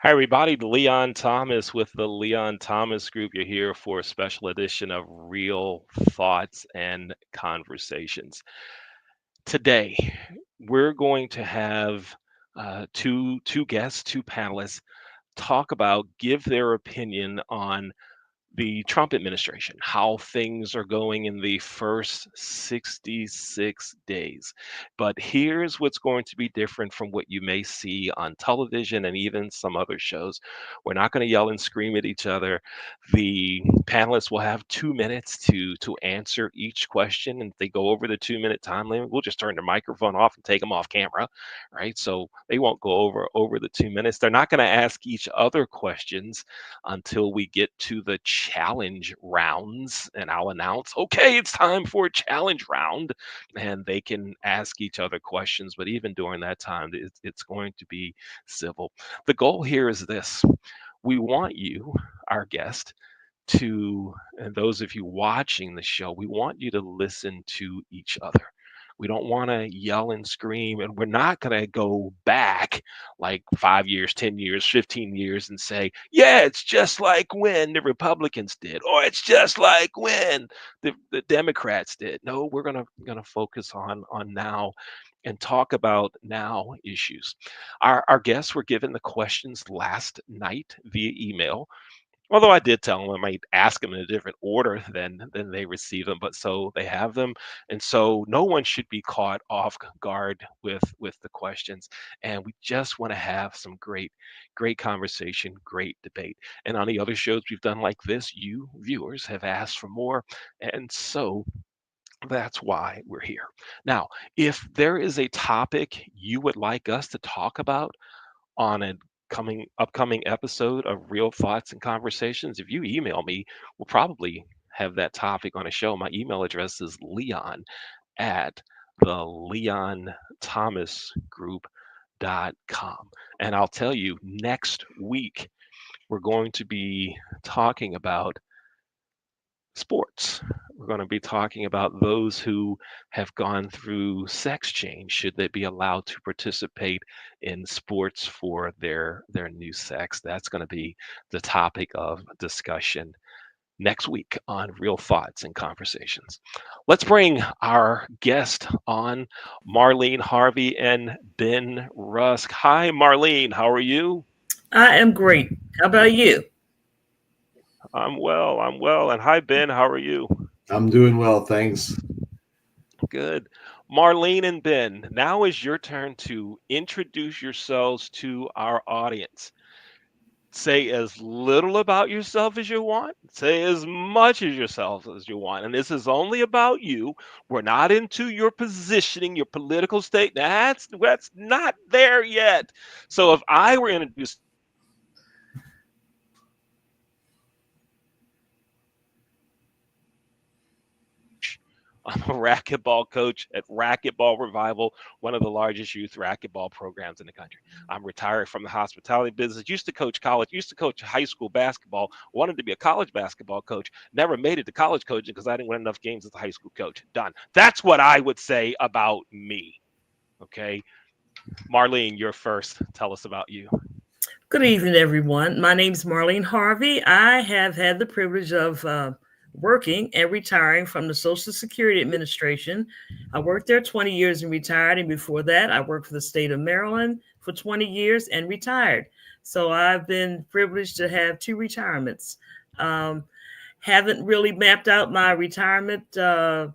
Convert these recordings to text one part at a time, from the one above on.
Hi, everybody. Leon Thomas with the Leon Thomas Group. You're here for a special edition of Real Thoughts and Conversations. Today, we're going to have two guests, two panelists, talk about, give their opinion on the Trump administration, how things are going in the first 66 days. But here's what's going to be different from what you may see on television and even some other shows. We're not going to yell and scream at each other. The panelists will have 2 minutes to answer each question. And if they go over the 2 minute time limit, we'll just turn the microphone off and take them off camera, right? So they won't go over the 2 minutes. They're not going to ask each other questions until we get to the challenge rounds. And I'll announce, okay, it's time for a challenge round. And they can ask each other questions. But even during that time, it's going to be civil. The goal here is this: we want you, our guest, and those of you watching the show, we want you to listen to each other. We don't want to yell and scream, and we're not going to go back like 5 years, 10 years, 15 years and say, yeah, it's just like when the Republicans did, or it's just like when the Democrats did. No, we're gonna focus on now and talk about now issues. Our guests were given the questions last night via email. Although I did tell them I might ask them in a different order than they receive them, but so they have them, and so no one should be caught off guard with the questions. And we just want to have some great conversation, great debate. And on the other shows we've done like this, you viewers have asked for more, and so that's why we're here. Now, if there is a topic you would like us to talk about on a upcoming episode of Real Thoughts and Conversations, if you email me, we'll probably have that topic on a show. My email address is leon at the Leon Thomas Group.com. And I'll tell you, next week, we're going to be talking about sports. We're going to be talking about those who have gone through sex change. Should they be allowed to participate in sports for their new sex? That's going to be the topic of discussion next week on Real Thoughts and Conversations. Let's bring our guest on, Marlene Harvey and Ben Rusk. Hi, Marlene. How are you? I am great. How about you? I'm well. I'm well. And hi, Ben. How are you? I'm doing well, thanks. Good. Marlene and Ben, now is your turn to introduce yourselves to our audience. Say as little about yourself as you want, say as much as yourself as you want. And this is only about you. We're not into your positioning, your political state. That's not there yet. So if I were introduced I'm a racquetball coach at Racquetball Revival, one of the largest youth racquetball programs in the country. I'm retired from the hospitality business, used to coach college, used to coach high school basketball, wanted to be a college basketball coach, never made it to college coaching because I didn't win enough games as a high school coach. Done. That's what I would say about me. Okay. Marlene, you're first. Tell us about you. Good evening, everyone. My name is Marlene Harvey. I have had the privilege of working and retiring from the Social Security Administration. I worked there 20 years and retired. And before that, I worked for the state of Maryland for 20 years and retired. So I've been privileged to have two retirements. Um, haven't really mapped out my retirement uh,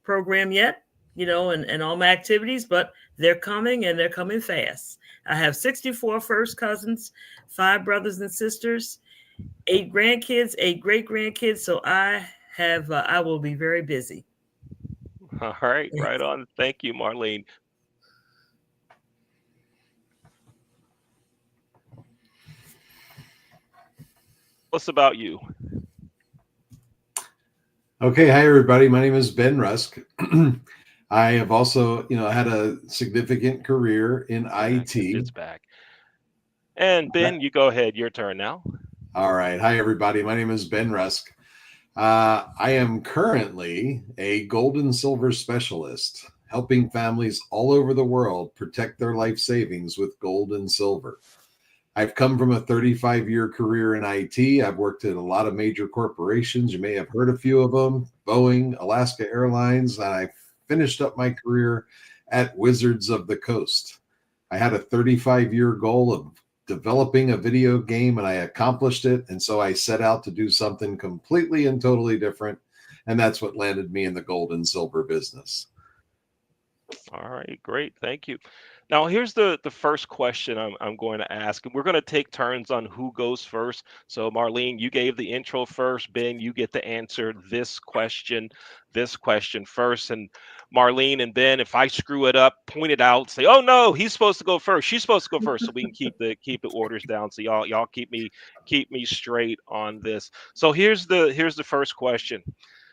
program yet, and all my activities, but they're coming and they're coming fast. I have 64 first cousins, five brothers and sisters, eight grandkids, eight great grandkids. So I will be very busy. All right. Right on. Thank you, Marlene. Tell us about you. Okay, hi everybody. My name is Ben Rusk. I have also, had a significant career in IT. It's back. And Ben, you go ahead. Your turn now. All right. Hi everybody. My name is Ben Rusk. I am currently a gold and silver specialist, helping families all over the world protect their life savings with gold and silver. I've come from a 35-year career in IT. I've worked at a lot of major corporations. You may have heard a few of them: Boeing, Alaska Airlines. And I finished up my career at Wizards of the Coast. I had a 35-year goal of developing a video game, and I accomplished it. And so I set out to do something completely and totally different. And that's what landed me in the gold and silver business. All right, great. Thank you. Now, here's the first question I'm going to ask. And we're going to take turns on who goes first. So, Marlene, you gave the intro first. Ben, you get to answer this question first. And Marlene and Ben, if I screw it up, point it out, say, "Oh no, he's supposed to go first. She's supposed to go first," so we can keep the orders down. So y'all keep me straight on this. So here's the first question.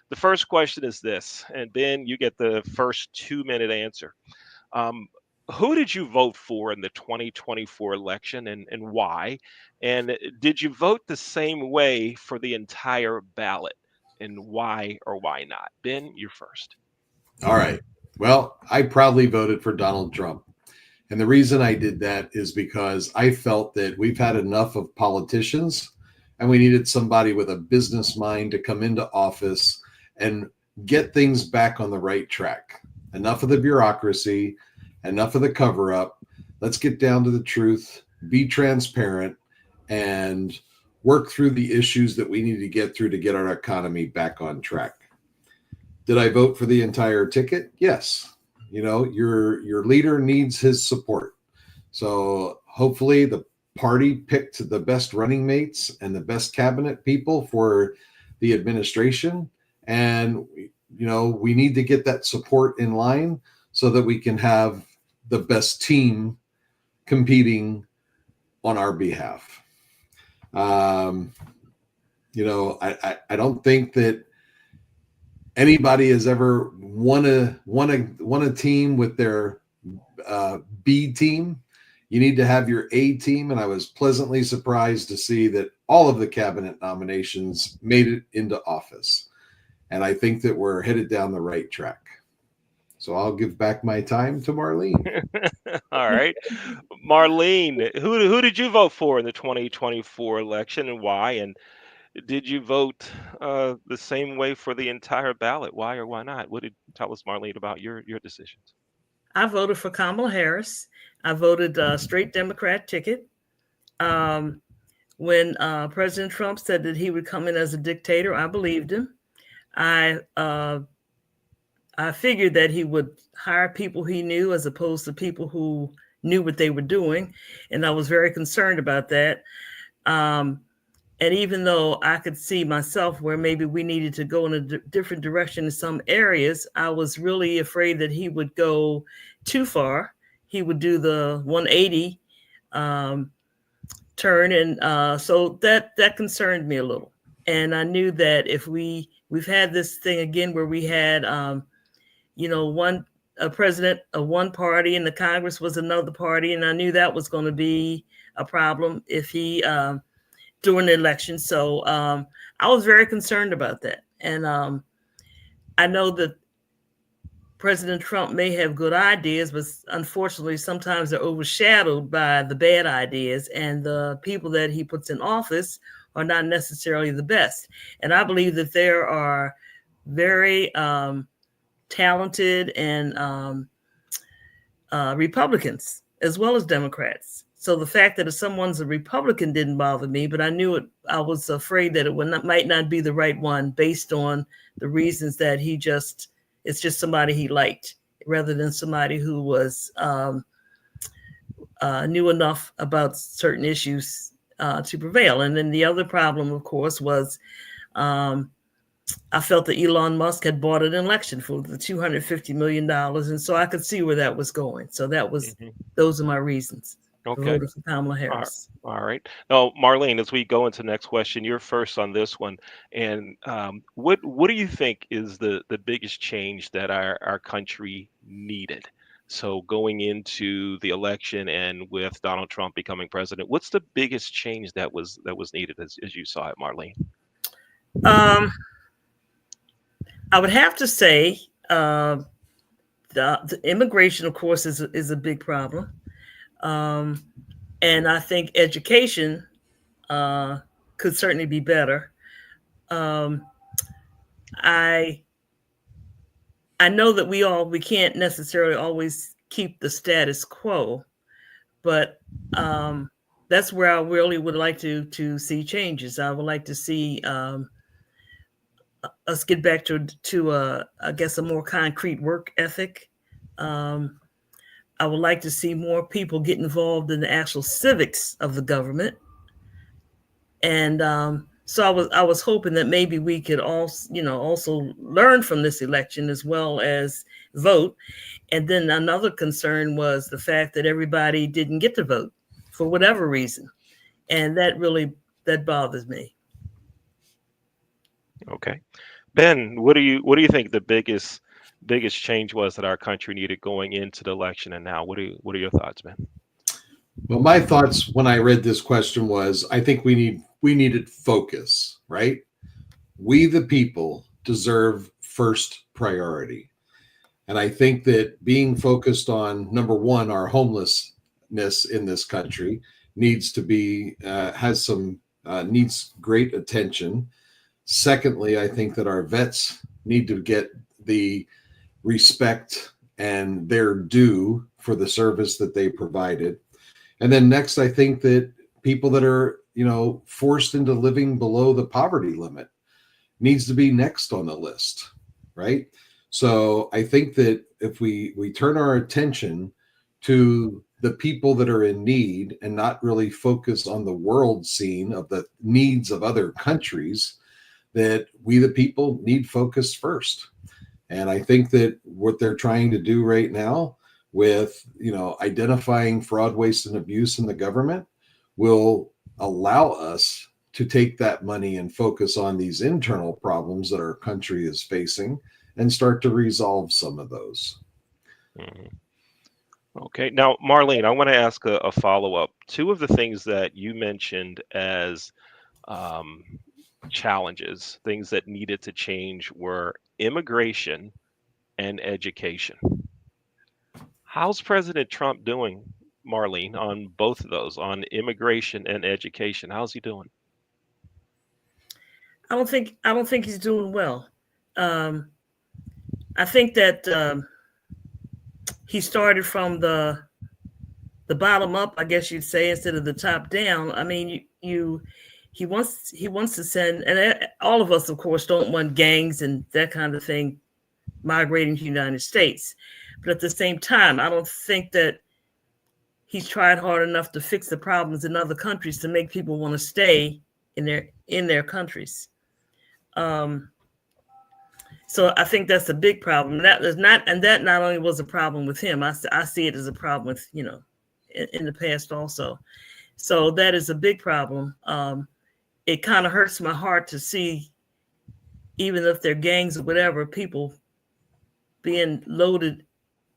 The first question is this, and Ben, you get the first 2-minute answer. Um, who did you vote for in the 2024 election, and why? And did you vote the same way for the entire ballot? And why or why not? Ben, you're first. All right. Well, I proudly voted for Donald Trump. And the reason I did that is because I felt that we've had enough of politicians and we needed somebody with a business mind to come into office and get things back on the right track. Enough of the bureaucracy, enough of the cover up. Let's get down to the truth, be transparent, and work through the issues that we need to get through to get our economy back on track. Did I vote for the entire ticket? Yes. You know, your leader needs his support. So hopefully the party picked the best running mates and the best cabinet people for the administration. And, you know, we need to get that support in line so that we can have the best team competing on our behalf. You know, I don't think that anybody has ever won a team with their B team. You need to have your A team, and I was pleasantly surprised to see that all of the cabinet nominations made it into office. And I think that we're headed down the right track. So I'll give back my time to Marlene. All right. Marlene, who did you vote for in the 2024 election, and why? And did you vote the same way for the entire ballot? Why or why not? What did tell us, Marlene, about your decisions? I voted for Kamala Harris. I voted straight Democrat ticket. Um, when President Trump said that he would come in as a dictator, I believed him. I I figured that he would hire people he knew as opposed to people who knew what they were doing, and I was very concerned about that. Um, and even though I could see myself where maybe we needed to go in a different direction in some areas, I was really afraid that he would go too far. He would do the 180 um, turn, and so that concerned me a little. And I knew that if we've had this thing again where we had one a president of one party and the Congress was another party, and I knew that was going to be a problem if he during the election. So I was very concerned about that. And I know that President Trump may have good ideas, but unfortunately, sometimes they're overshadowed by the bad ideas, and the people that he puts in office are not necessarily the best. And I believe that there are very talented and Republicans as well as Democrats. So the fact that if someone's a Republican didn't bother me, but I knew it. I was afraid that might not be the right one based on the reasons that it's just somebody he liked rather than somebody who was knew enough about certain issues to prevail. And then the other problem, of course, was I felt that Elon Musk had bought an election for the $250 million. And so I could see where that was going. So those are my reasons for Okay. voting for Kamala Harris. All right. Now, Marlene, as we go into the next question, you're first on this one. And what do you think is the biggest change that our country needed? So going into the election and with Donald Trump becoming president, what's the biggest change that was needed as you saw it, Marlene? Um, I would have to say the immigration, of course, is a big problem. Um, And I think education could certainly be better. Um, I I know that we can't necessarily always keep the status quo, but um, that's where I really would like to see changes. I would like to see us get back to I guess a more concrete work ethic. Um, I would like to see more people get involved in the actual civics of the government, and so I was hoping that maybe we could also learn from this election as well as vote. And then another concern was the fact that everybody didn't get to vote for whatever reason, and that bothers me. Okay. Ben, what do you think the biggest change was that our country needed going into the election and now? What are your thoughts, Ben? Well, my thoughts when I read this question was I think we needed focus, right? We the people deserve first priority. And I think that being focused on number one, our homelessness in this country needs to be has some needs great attention. Secondly, I think that our vets need to get the respect and their due for the service that they provided. And then next, I think that people that are, forced into living below the poverty limit needs to be next on the list, right? So I think that if we turn our attention to the people that are in need and not really focus on the world scene of the needs of other countries, that we the people need focus first. And I think that what they're trying to do right now with, identifying fraud, waste, and abuse in the government will allow us to take that money and focus on these internal problems that our country is facing and start to resolve some of those. Mhm. Okay. Now, Marlene, I want to ask a follow-up. Two of the things that you mentioned as um, challenges, things that needed to change were immigration and education. How's President Trump doing, Marlene, on both of those, on immigration and education? How's he doing? I don't think he's doing well. Um, I think that he started from the bottom up, I guess you'd say, instead of the top down. I mean, he wants to send, and all of us, of course, don't want gangs and that kind of thing migrating to the United States. But at the same time, I don't think that he's tried hard enough to fix the problems in other countries to make people want to stay in their countries. Um, so I think that's a big problem. That not only was a problem with him. I see it as a problem with in the past also. So that is a big problem. It kind of hurts my heart to see, even if they're gangs or whatever, people being loaded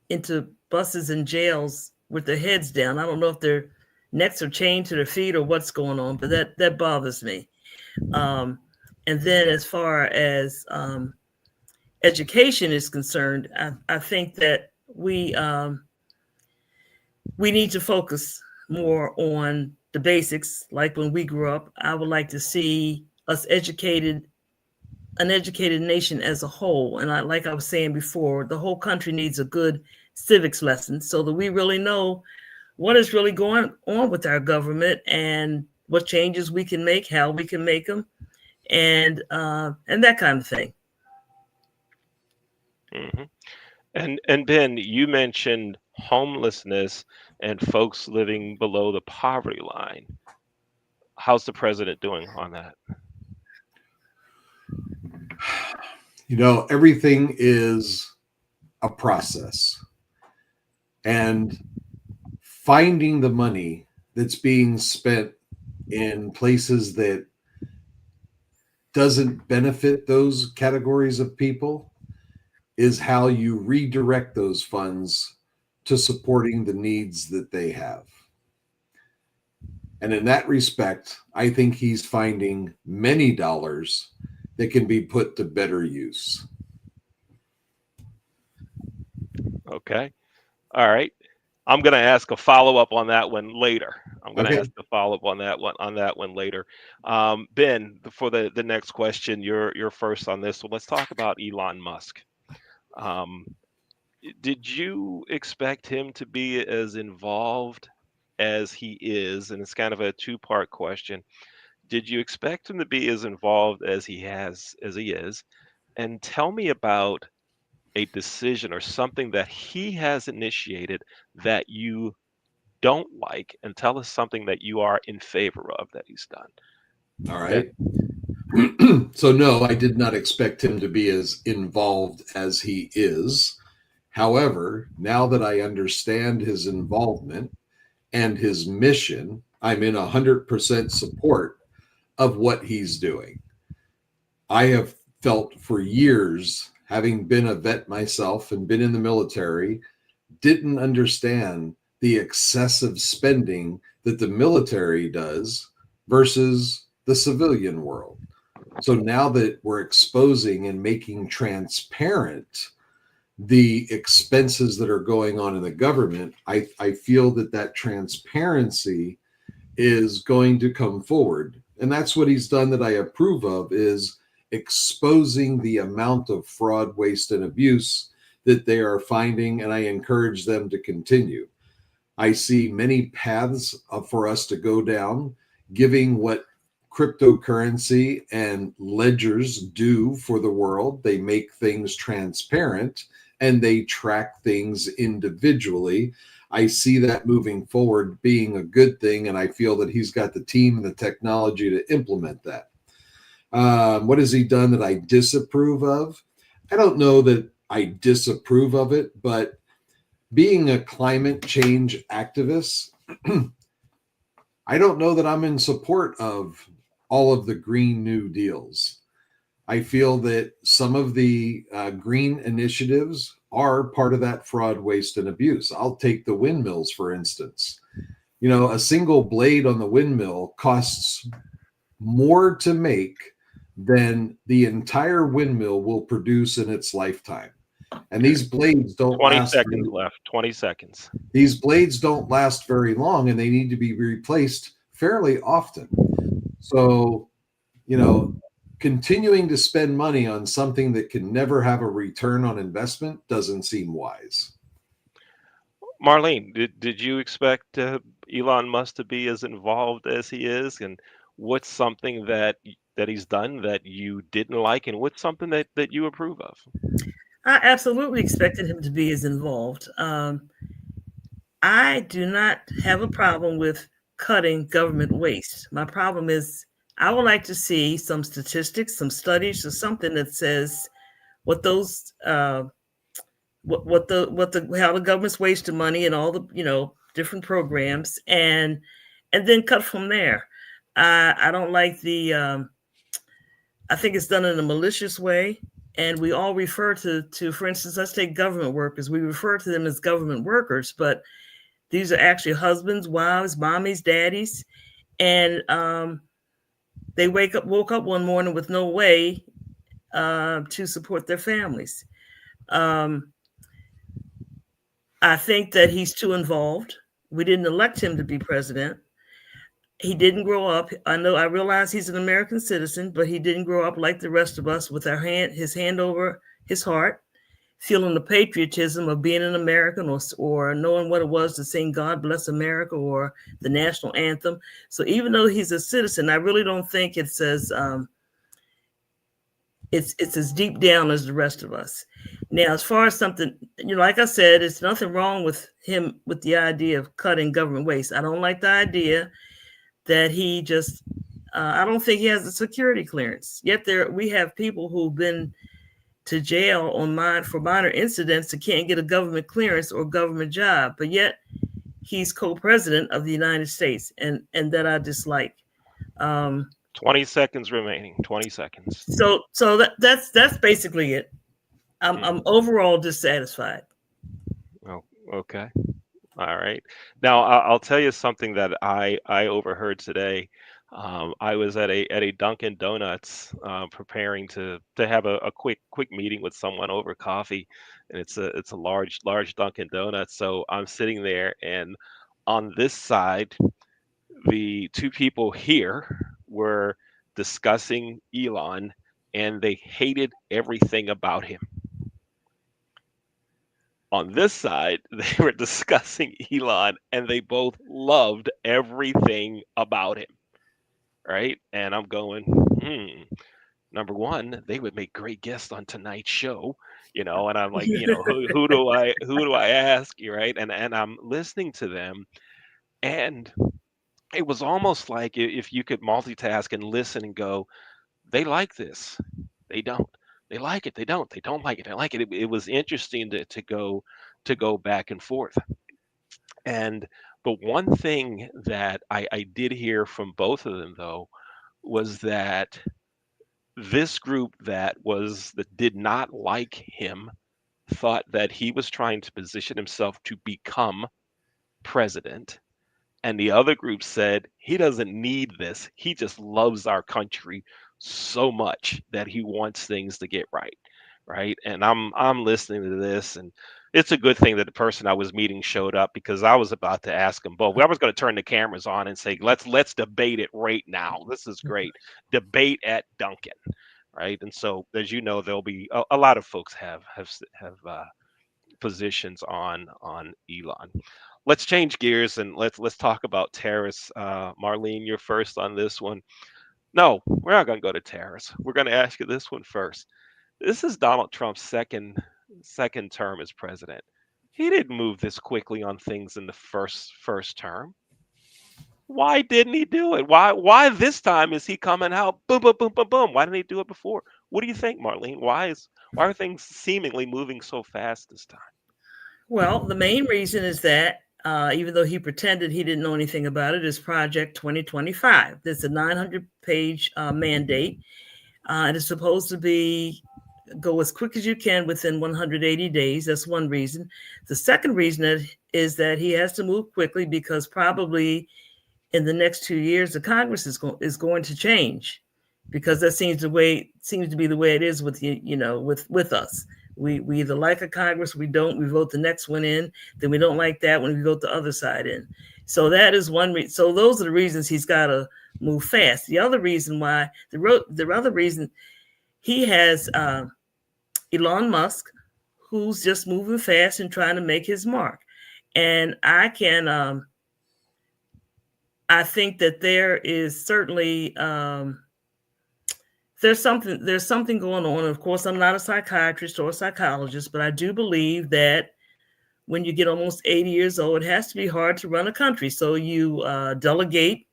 into buses and jails with their heads down. I don't know if their necks are chained to their feet or what's going on, but that bothers me. Um, and then as far as education is concerned, I think that we need to focus more on the basics. Like when we grew up, I would like to see us an educated nation as a whole. And like I was saying before, the whole country needs a good civics lesson so that we really know what is really going on with our government and what changes we can make, how we can make them, and that kind of thing. Hmm. And Ben, you mentioned homelessness and folks living below the poverty line. How's the president doing on that? Everything is a process. And finding the money that's being spent in places that doesn't benefit those categories of people is how you redirect those funds to supporting the needs that they have. And in that respect, I think he's finding many dollars that can be put to better use. Okay. All right. I'm going to ask a follow up on that one later. I'm going to Okay. ask a follow up on that one later. Ben, for the next question, you're first on this. So let's talk about Elon Musk. Um, did you expect him to be as involved as he is? And it's kind of a two-part question. Did you expect him to be as involved as he is? And tell me about a decision or something that he has initiated that you don't like, and tell us something that you are in favor of that he's done. All Ben. right. So, no, I did not expect him to be as involved as he is. However, now that I understand his involvement and his mission, I'm in 100% support of what he's doing. I have felt for years, having been a vet myself and been in the military, didn't understand the excessive spending that the military does versus the civilian world. So now that we're exposing and making transparent the expenses that are going on in the government, I feel that that transparency is going to come forward. And that's what he's done that I approve of, is exposing the amount of fraud, waste, and abuse that they are finding. And I encourage them to continue. I see many paths for us to go down, giving what cryptocurrency and ledgers do for the world. They make things transparent and they track things individually. I see that moving forward being a good thing, and I feel that he's got the team and the technology to implement that. What has he done that I disapprove of? I don't know that I disapprove of it, but being a climate change activist, I don't know that I'm in support of all of the Green New Deals. I feel that some of the green initiatives are part of that fraud, waste, and abuse. I'll take the windmills, for instance. You know, a single blade on the windmill costs more to make than the entire windmill will produce in its lifetime. And these blades don't 20 last. seconds left. 20 seconds. These blades don't last very long, and they need to be replaced fairly often. So, you know, continuing to spend money on something that can never have a return on investment doesn't seem wise. Marlene, did you expect Elon Musk to be as involved as he is? And what's something that he's done that you didn't like, and what's something that you approve of? I absolutely expected him to be as involved. I do not have a problem with cutting government waste. My problem is I would like to see some statistics, some studies, or something that says what those what the how the government's wasting money and all the different programs, and then cut from there. I don't like the I think it's done in a malicious way, and we all refer to for instance, let's take government workers. We refer to them as government workers, but these are actually husbands, wives, mommies, daddies, and they woke up one morning with no way to support their families. Um, I think that he's too involved. We didn't elect him to be president. He didn't grow up. I realize he's an American citizen, but he didn't grow up like the rest of us with his hand over his heart, feeling the patriotism of being an American, or knowing what it was to sing God Bless America or the national anthem. So even though he's a citizen, I really don't think it's as deep down as the rest of us. Now, as far as something, like I said, there's nothing wrong with him with the idea of cutting government waste. I don't like the idea that he just, I don't think he has a security clearance. Yet we have people who've been to jail for minor incidents that can't get a government clearance or government job, but yet he's co-president of the United States, and that I dislike. 20 seconds remaining. 20 seconds. So that's basically it. I'm overall dissatisfied. Oh, okay. All right. Now I'll tell you something that I overheard today. I was at a Dunkin' Donuts preparing to have a quick meeting with someone over coffee, and it's a large Dunkin' Donuts. So I'm sitting there, and on this side, the two people here were discussing Elon, and they hated everything about him. On this side, they were discussing Elon and they both loved everything about him, right? And I'm going, number one, they would make great guests on tonight's show, and I'm like, who do I ask, right? And I'm listening to them, and it was almost like if you could multitask and listen and go, they like this, they don't, they like it, they don't like it, they like it. It was interesting to go back and forth. And but one thing that I did hear from both of them though was that this group that did not like him thought that he was trying to position himself to become president. And the other group said he doesn't need this. He just loves our country so much that he wants things to get right. Right. And I'm listening to this, and it's a good thing that the person I was meeting showed up, because I was about to ask them both. I was going to turn the cameras on and say, let's debate it right now. This is great. Debate at Duncan. Right. And so, as you know, there'll be a lot of folks have positions on Elon. Let's change gears and let's talk about tariffs. Marlene, you're first on this one. No, we're not going to go to tariffs. We're going to ask you this one first. This is Donald Trump's second term as president. He didn't move this quickly on things in the first term. Why didn't he do it? Why this time is he coming out boom boom boom boom boom? Why didn't he do it before? What do you think, Marlene? Why are things seemingly moving so fast this time? Well, the main reason is that even though he pretended he didn't know anything about it, is Project 2025. There's a 900-page mandate. It is supposed to be go as quick as you can within 180 days. That's one reason. The second reason is that he has to move quickly because probably in the next 2 years, the Congress is going to change, because that seems to be the way it is with with us. We either like a Congress, we don't. We vote the next one in, then we don't like that when we vote the other side in. So that is one reason. So those are the reasons he's got to move fast. The other reason why the other reason he has Elon Musk, who's just moving fast and trying to make his mark, and I think that there is certainly there's something going on. Of course, I'm not a psychiatrist or a psychologist, but I do believe that when you get almost 80 years old, it has to be hard to run a country. So you delegate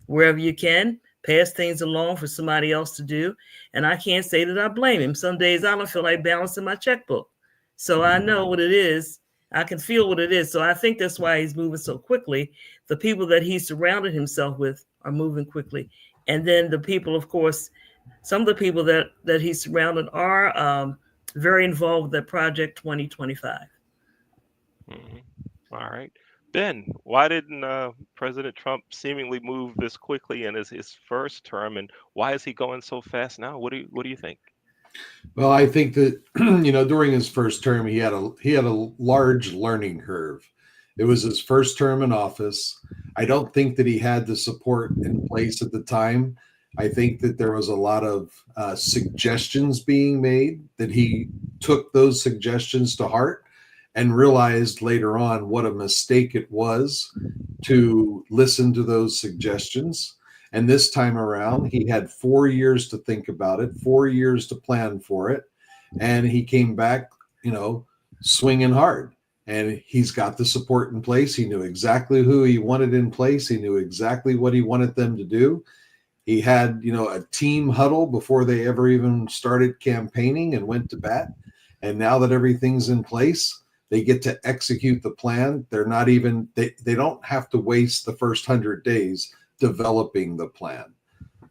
wherever you can, pass things along for somebody else to do. And I can't say that I blame him. Some days I don't feel like balancing my checkbook. So I know what it is. I can feel what it is. So I think that's why he's moving so quickly. The people that he surrounded himself with are moving quickly. And then the people, of course, some of the people that he's surrounded are very involved with that Project 2025. Mhm. All right. Ben, why didn't President Trump seemingly move this quickly in his first term, and why is he going so fast now? What do you think? Well, I think that during his first term, he had a large learning curve. It was his first term in office. I don't think that he had the support in place at the time. I think that there was a lot of suggestions being made, that he took those suggestions to heart and realized later on what a mistake it was to listen to those suggestions. And this time around, he had 4 years to think about it, 4 years to plan for it. And he came back, swinging hard. And he's got the support in place. He knew exactly who he wanted in place. He knew exactly what he wanted them to do. He had, a team huddle before they ever even started campaigning and went to bat. And now that everything's in place, they get to execute the plan. They don't have to waste the first 100 days developing the plan.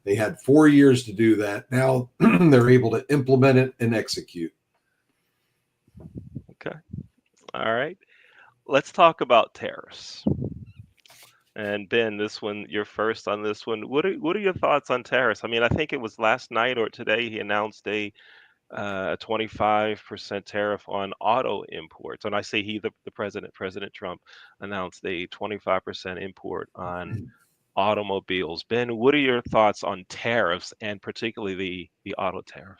They had 4 years to do that. Now they're able to implement it and execute. Okay. All right. let's talk about tariffs. And Ben, this one, you're first on this one. What are your thoughts on tariffs? I mean, I think it was last night or today he announced a 25% tariff on auto imports. And I say he, the president, President Trump, announced a 25% import on automobiles. Ben, what are your thoughts on tariffs and particularly the auto tariff?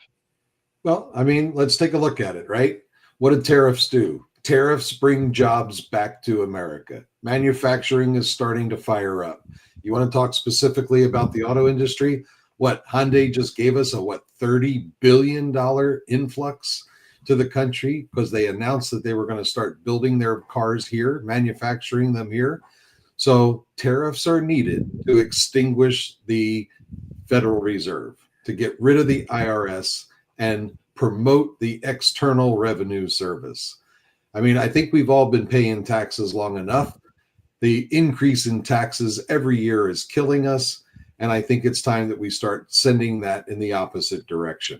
Well, I mean, let's take a look at it, right? What do tariffs do? Tariffs bring jobs back to America. Manufacturing is starting to fire up. You want to talk specifically about the auto industry? What Hyundai just gave us a $30 billion influx to the country because they announced that they were going to start building their cars here, manufacturing them here. So tariffs are needed to extinguish the Federal Reserve, to get rid of the IRS and promote the External Revenue Service. I mean, I think we've all been paying taxes long enough. The increase in taxes every year is killing us. And I think it's time that we start sending that in the opposite direction.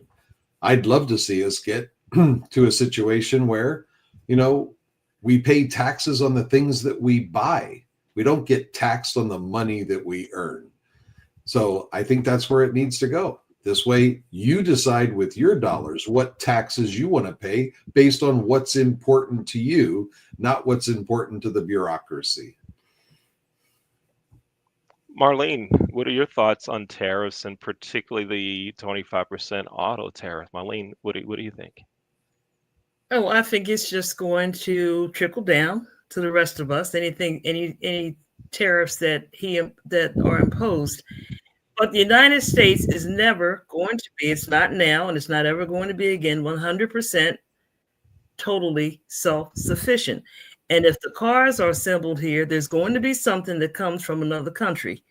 I'd love to see us get to a situation where, you know, we pay taxes on the things that we buy. We don't get taxed on the money that we earn. So I think that's where it needs to go. This way, you decide with your dollars what taxes you want to pay based on what's important to you, not what's important to the bureaucracy. Marlene, what are your thoughts on tariffs and particularly the 25% auto tariff? Marlene, what do you think? Oh, I think it's just going to trickle down to the rest of us. Any tariffs that are imposed. But the United States is never going to be, it's not now, and it's not ever going to be again, 100% totally self-sufficient. And if the cars are assembled here, there's going to be something that comes from another country.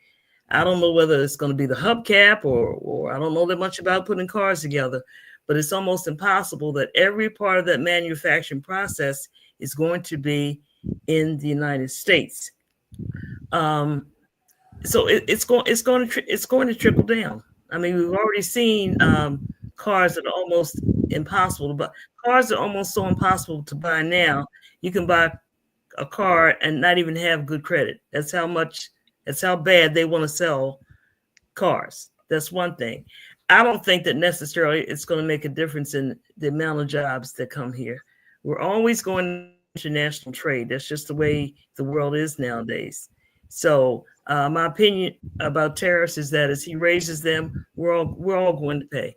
I don't know whether it's going to be the hubcap or I don't know that much about putting cars together, but it's almost impossible that every part of that manufacturing process is going to be in the United States. So it's going to trickle down. I mean, we've already seen cars that are almost impossible, but cars are almost so impossible to buy now. You can buy a car and not even have good credit. That's how bad they want to sell cars. That's one thing. I don't think that necessarily it's going to make a difference in the amount of jobs that come here. We're always going to international trade. That's just the way the world is nowadays. So my opinion about tariffs is that as he raises them, we're all going to pay.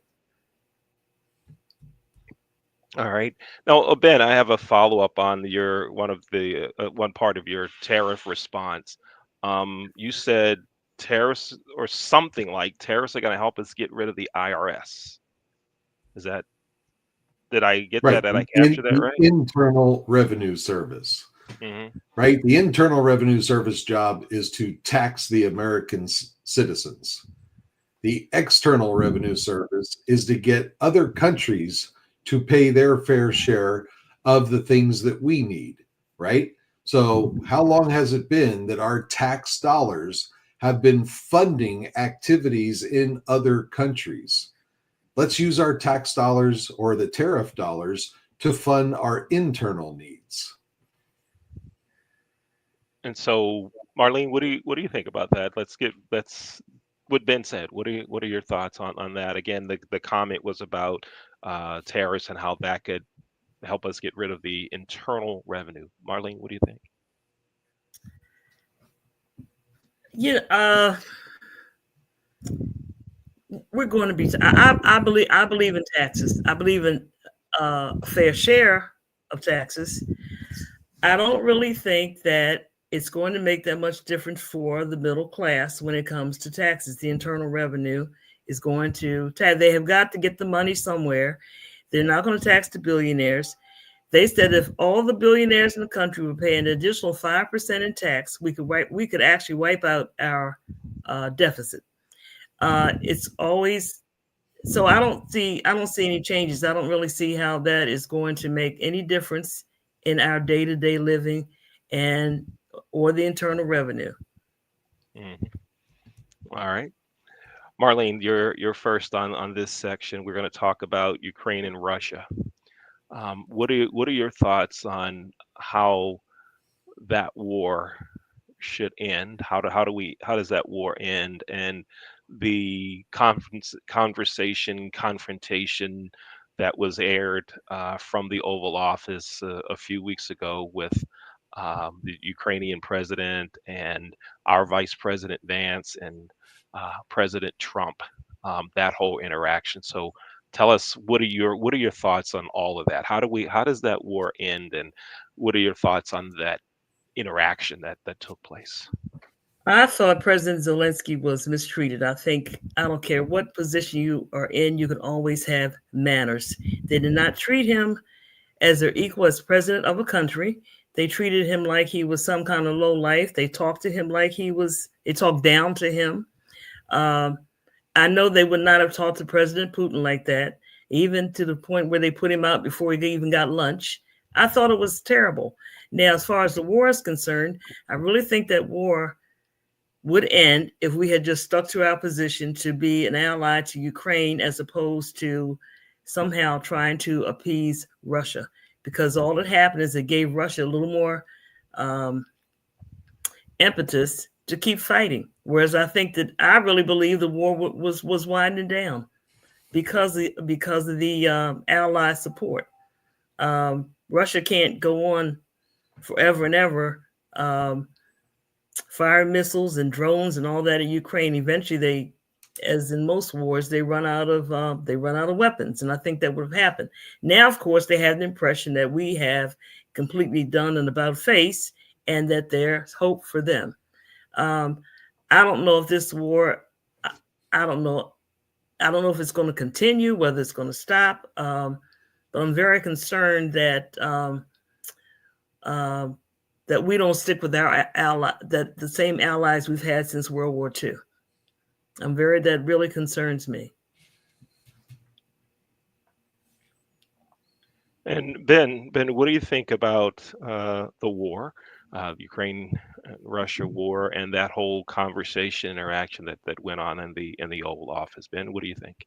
All right. Now, Ben, I have a follow-up on one part of your tariff response. You said tariffs or something like tariffs are going to help us get rid of the IRS. Is that, did I get that? Right. Did I capture that The right? Internal Revenue Service. Mm-hmm. Right? The Internal Revenue Service job is to tax the American citizens. The External Revenue Service is to get other countries to pay their fair share of the things that we need, right? So, how long has it been that our tax dollars have been funding activities in other countries? Let's use our tax dollars or the tariff dollars to fund our internal needs. And so, Marlene, what do you think about that? Let's what Ben said. What are your thoughts on that? Again, the comment was about tariffs and how that could help us get rid of the internal revenue. Marlene, what do you think? Yeah, we're going to be. I believe in taxes. I believe in a fair share of taxes. I don't really think that it's going to make that much difference for the middle class when it comes to taxes. The internal revenue is going to tax. They have got to get the money somewhere. They're not going to tax the billionaires. They said if all the billionaires in the country were paying an additional 5% in tax, we could actually wipe out our deficit. It's always so. I don't see any changes. I don't really see how that is going to make any difference in our day-to-day living and or the internal revenue. Mm. All right. Marlene, you're first on this section. We're going to talk about Ukraine and Russia. What are your thoughts on how that war should end? How does that war end? And the confrontation that was aired from the Oval Office a few weeks ago with the Ukrainian president and our Vice President Vance and President Trump, that whole interaction. So tell us, what are your thoughts on all of that? How does that war end, and what are your thoughts on that interaction that took place? I thought President Zelensky was mistreated. I don't care what position you are in, you can always have manners. They did not treat him as their equal as president of a country. They treated him like he was some kind of low life. They talked to him like they talked down to him. Um, I know they would not have talked to President Putin like that, even to the point where they put him out before he even got lunch. I thought it was terrible. Now, as far as the war is concerned, I really think that war would end if we had just stuck to our position to be an ally to Ukraine as opposed to somehow trying to appease Russia. Because all that happened is it gave Russia a little more um, impetus to keep fighting. Whereas I really believe the war was winding down because of the Allied support. Russia can't go on forever and ever firing missiles and drones and all that in Ukraine. Eventually, as in most wars, they run out of weapons, and I think that would have happened. Now, of course, they have the impression that we have completely done an about face, and that there's hope for them. I don't know if this war. I don't know. I don't know if it's going to continue, whether it's going to stop. But I'm very concerned that that we don't stick with our that the same allies we've had since World War II. That really concerns me. And Ben, what do you think about the war, Ukraine-Russia war, and that whole conversation interaction that went on in the Oval Office? Ben, what do you think?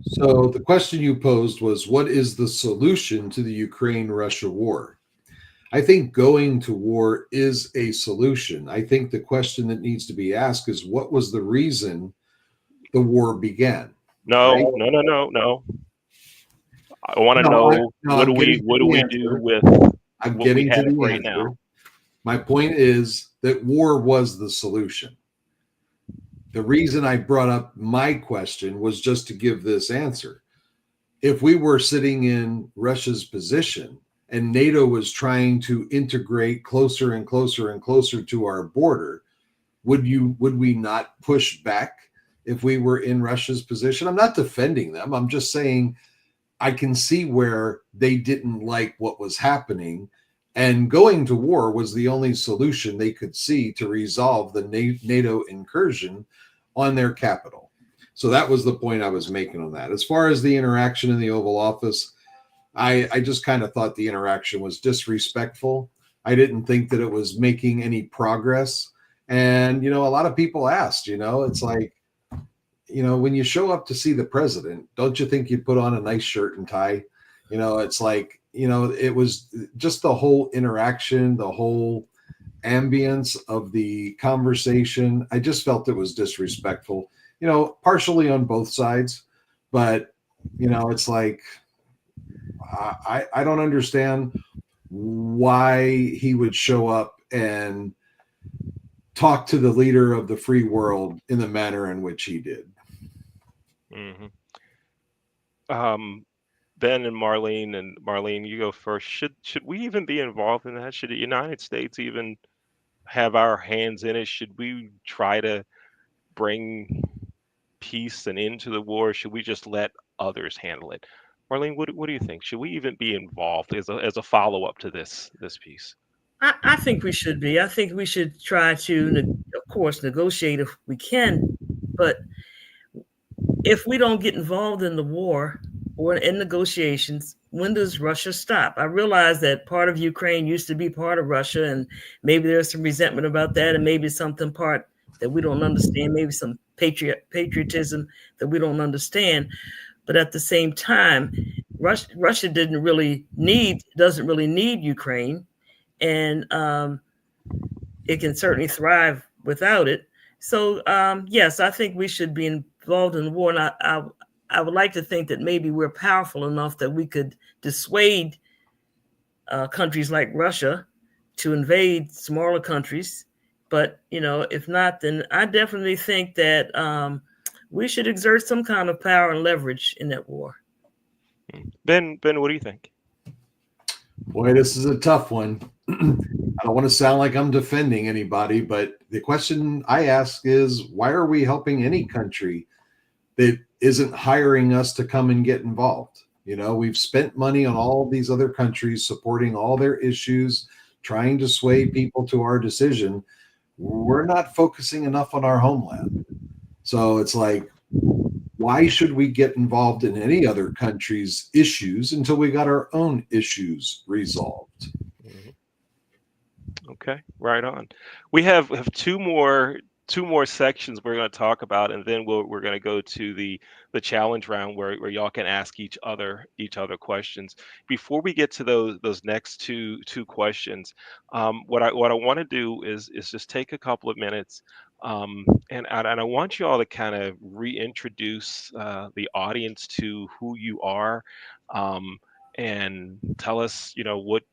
So the question you posed was, what is the solution to the Ukraine-Russia war? I think going to war is a solution. I think the question that needs to be asked is, what was the reason the war began? No, right? no. I want to know, what do we do with I'm what we getting to have the right answer. now? My point is that war was the solution. The reason I brought up my question was just to give this answer. If we were sitting in Russia's position and NATO was trying to integrate closer and closer and closer to our border, would we not push back if we were in Russia's position? I'm not defending them. I'm just saying I can see where they didn't like what was happening, and going to war was the only solution they could see to resolve the NATO incursion on their capital. So that was the point I was making on that. As far as the interaction in the Oval Office, I just kind of thought the interaction was disrespectful. I didn't think that it was making any progress. And, a lot of people asked, it's like, when you show up to see the president, don't you think you'd put on a nice shirt and tie? It's like, it was just the whole interaction, the whole ambience of the conversation. I just felt it was disrespectful, partially on both sides. But, it's like, I don't understand why he would show up and talk to the leader of the free world in the manner in which he did. Mm-hmm. Ben and Marlene, you go first. Should we even be involved in that? Should the United States even have our hands in it? Should we try to bring peace and end to the war? Should we just let others handle it? Marlene, what do you think? Should we even be involved as a follow up to this piece? I think we should be. I think we should try to, of course, negotiate if we can. But if we don't get involved in the war or in negotiations, when does Russia stop? I realize that part of Ukraine used to be part of Russia, and maybe there's some resentment about that, and maybe something part that we don't understand, maybe some patriotism that we don't understand. But at the same time, Russia doesn't really need Ukraine. and it can certainly thrive without it. So yes, I think we should be involved in the war, and I would like to think that maybe we're powerful enough that we could dissuade countries like Russia to invade smaller countries. But if not, then I definitely think that we should exert some kind of power and leverage in that war. Ben, what do you think? Boy, this is a tough one. I don't want to sound like I'm defending anybody, but the question I ask is, why are we helping any country that isn't hiring us to come and get involved? We've spent money on all these other countries, supporting all their issues, trying to sway people to our decision. We're not focusing enough on our homeland. So it's like, why should we get involved in any other country's issues until we got our own issues resolved? Okay, right on. We have two more sections we're going to talk about, and then we're going to go to the challenge round where y'all can ask each other questions. Before we get to those next two questions, what I want to do is just take a couple of minutes, and I want you all to kind of reintroduce the audience to who you are. And tell us,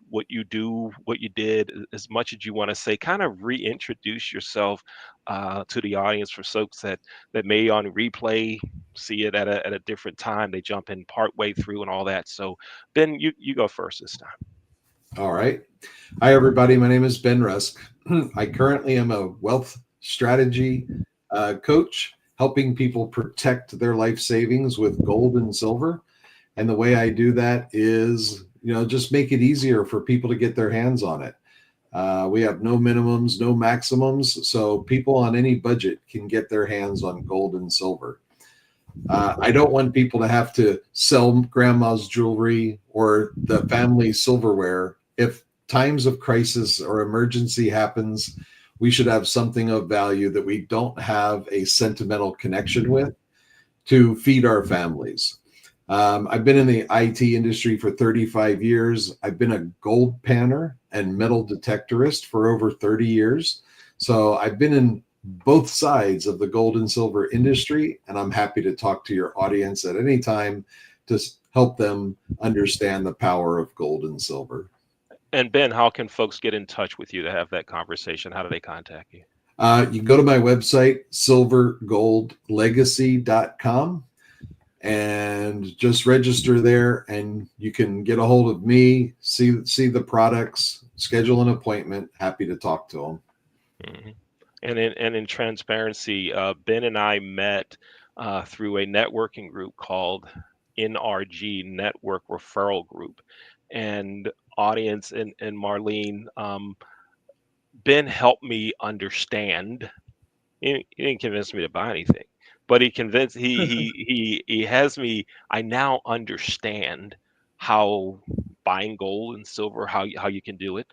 what you do, what you did, as much as you want to say. Kind of reintroduce yourself to the audience for folks that may on replay see it at a different time. They jump in part way through and all that. So Ben, you go first this time. All right. Hi, everybody. My name is Ben Rusk. I currently am a wealth strategy coach, helping people protect their life savings with gold and silver. And the way I do that is, just make it easier for people to get their hands on it. We have no minimums, no maximums, so people on any budget can get their hands on gold and silver. I don't want people to have to sell grandma's jewelry or the family silverware. If times of crisis or emergency happens, we should have something of value that we don't have a sentimental connection with to feed our families. I've been in the IT industry for 35 years. I've been a gold panner and metal detectorist for over 30 years. So I've been in both sides of the gold and silver industry, and I'm happy to talk to your audience at any time to help them understand the power of gold and silver. And Ben, how can folks get in touch with you to have that conversation? How do they contact you? You can go to my website, silvergoldlegacy.com. and just register there, and you can get a hold of me, see the products, schedule an appointment. Happy to talk to them. Mm-hmm. And in transparency, Ben and I met through a networking group called NRG, Network Referral Group. And audience and Marlene, Ben helped me understand. He didn't convince me to buy anything, but he convinced he has me. I now understand how buying gold and silver, how you can do it,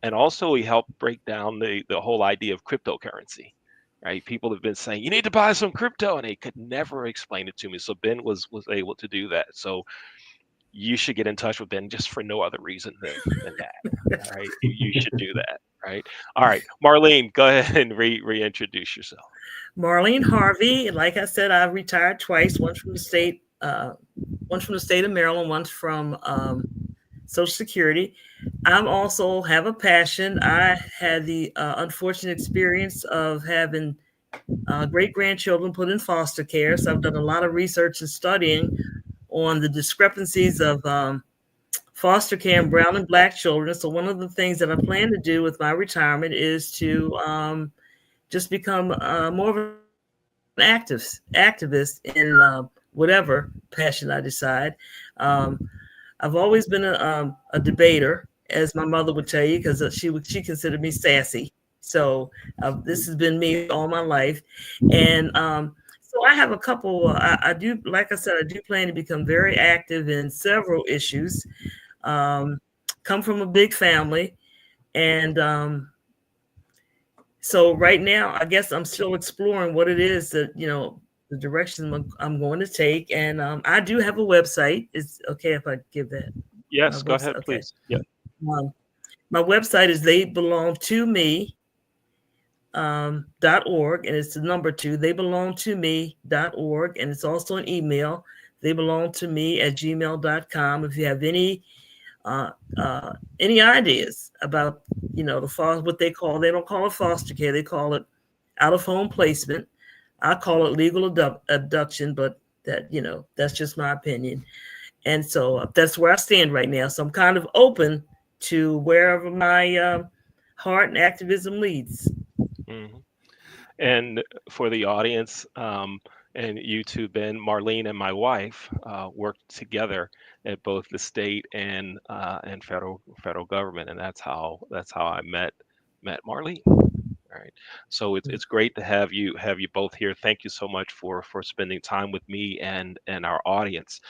and also he helped break down the whole idea of cryptocurrency. Right? People have been saying you need to buy some crypto, and they could never explain it to me. So Ben was able to do that. So you should get in touch with Ben just for no other reason than that. All right, you should do that. Right. All right, Marlene, go ahead and reintroduce yourself. Marlene Harvey. Like I said, I've retired twice. Once from the state of Maryland, once from Social Security. I'm also have a passion. I had the unfortunate experience of having great grandchildren put in foster care. So I've done a lot of research and studying on the discrepancies of foster care and brown and black children. So one of the things that I plan to do with my retirement is to just become more of an activist in whatever passion I decide. I've always been a debater, as my mother would tell you, because she considered me sassy. So this has been me all my life, and so I have a couple. I do, like I said, I do plan to become very active in several issues. Come from a big family, and so right now, I guess I'm still exploring what it is that, the direction I'm going to take. And I do have a website. It's okay if I give that? Yes, go ahead, Okay. please. Yeah. My website is theybelongtome.org, and it's the number 2, theybelongtome.org, and it's also an email, theybelongtome@gmail.com. If you have uh, any ideas about, the foster, what they don't call it foster care, they call it out of home placement. I call it legal abduction, but that's just my opinion. And so that's where I stand right now. So I'm kind of open to wherever my heart and activism leads. Mhm. And for the audience, and you two, Ben, Marlene, and my wife worked together at both the state and federal government, and that's how I met Marlene. All right. So it's great to have you both here. Thank you so much for spending time with me and our audience.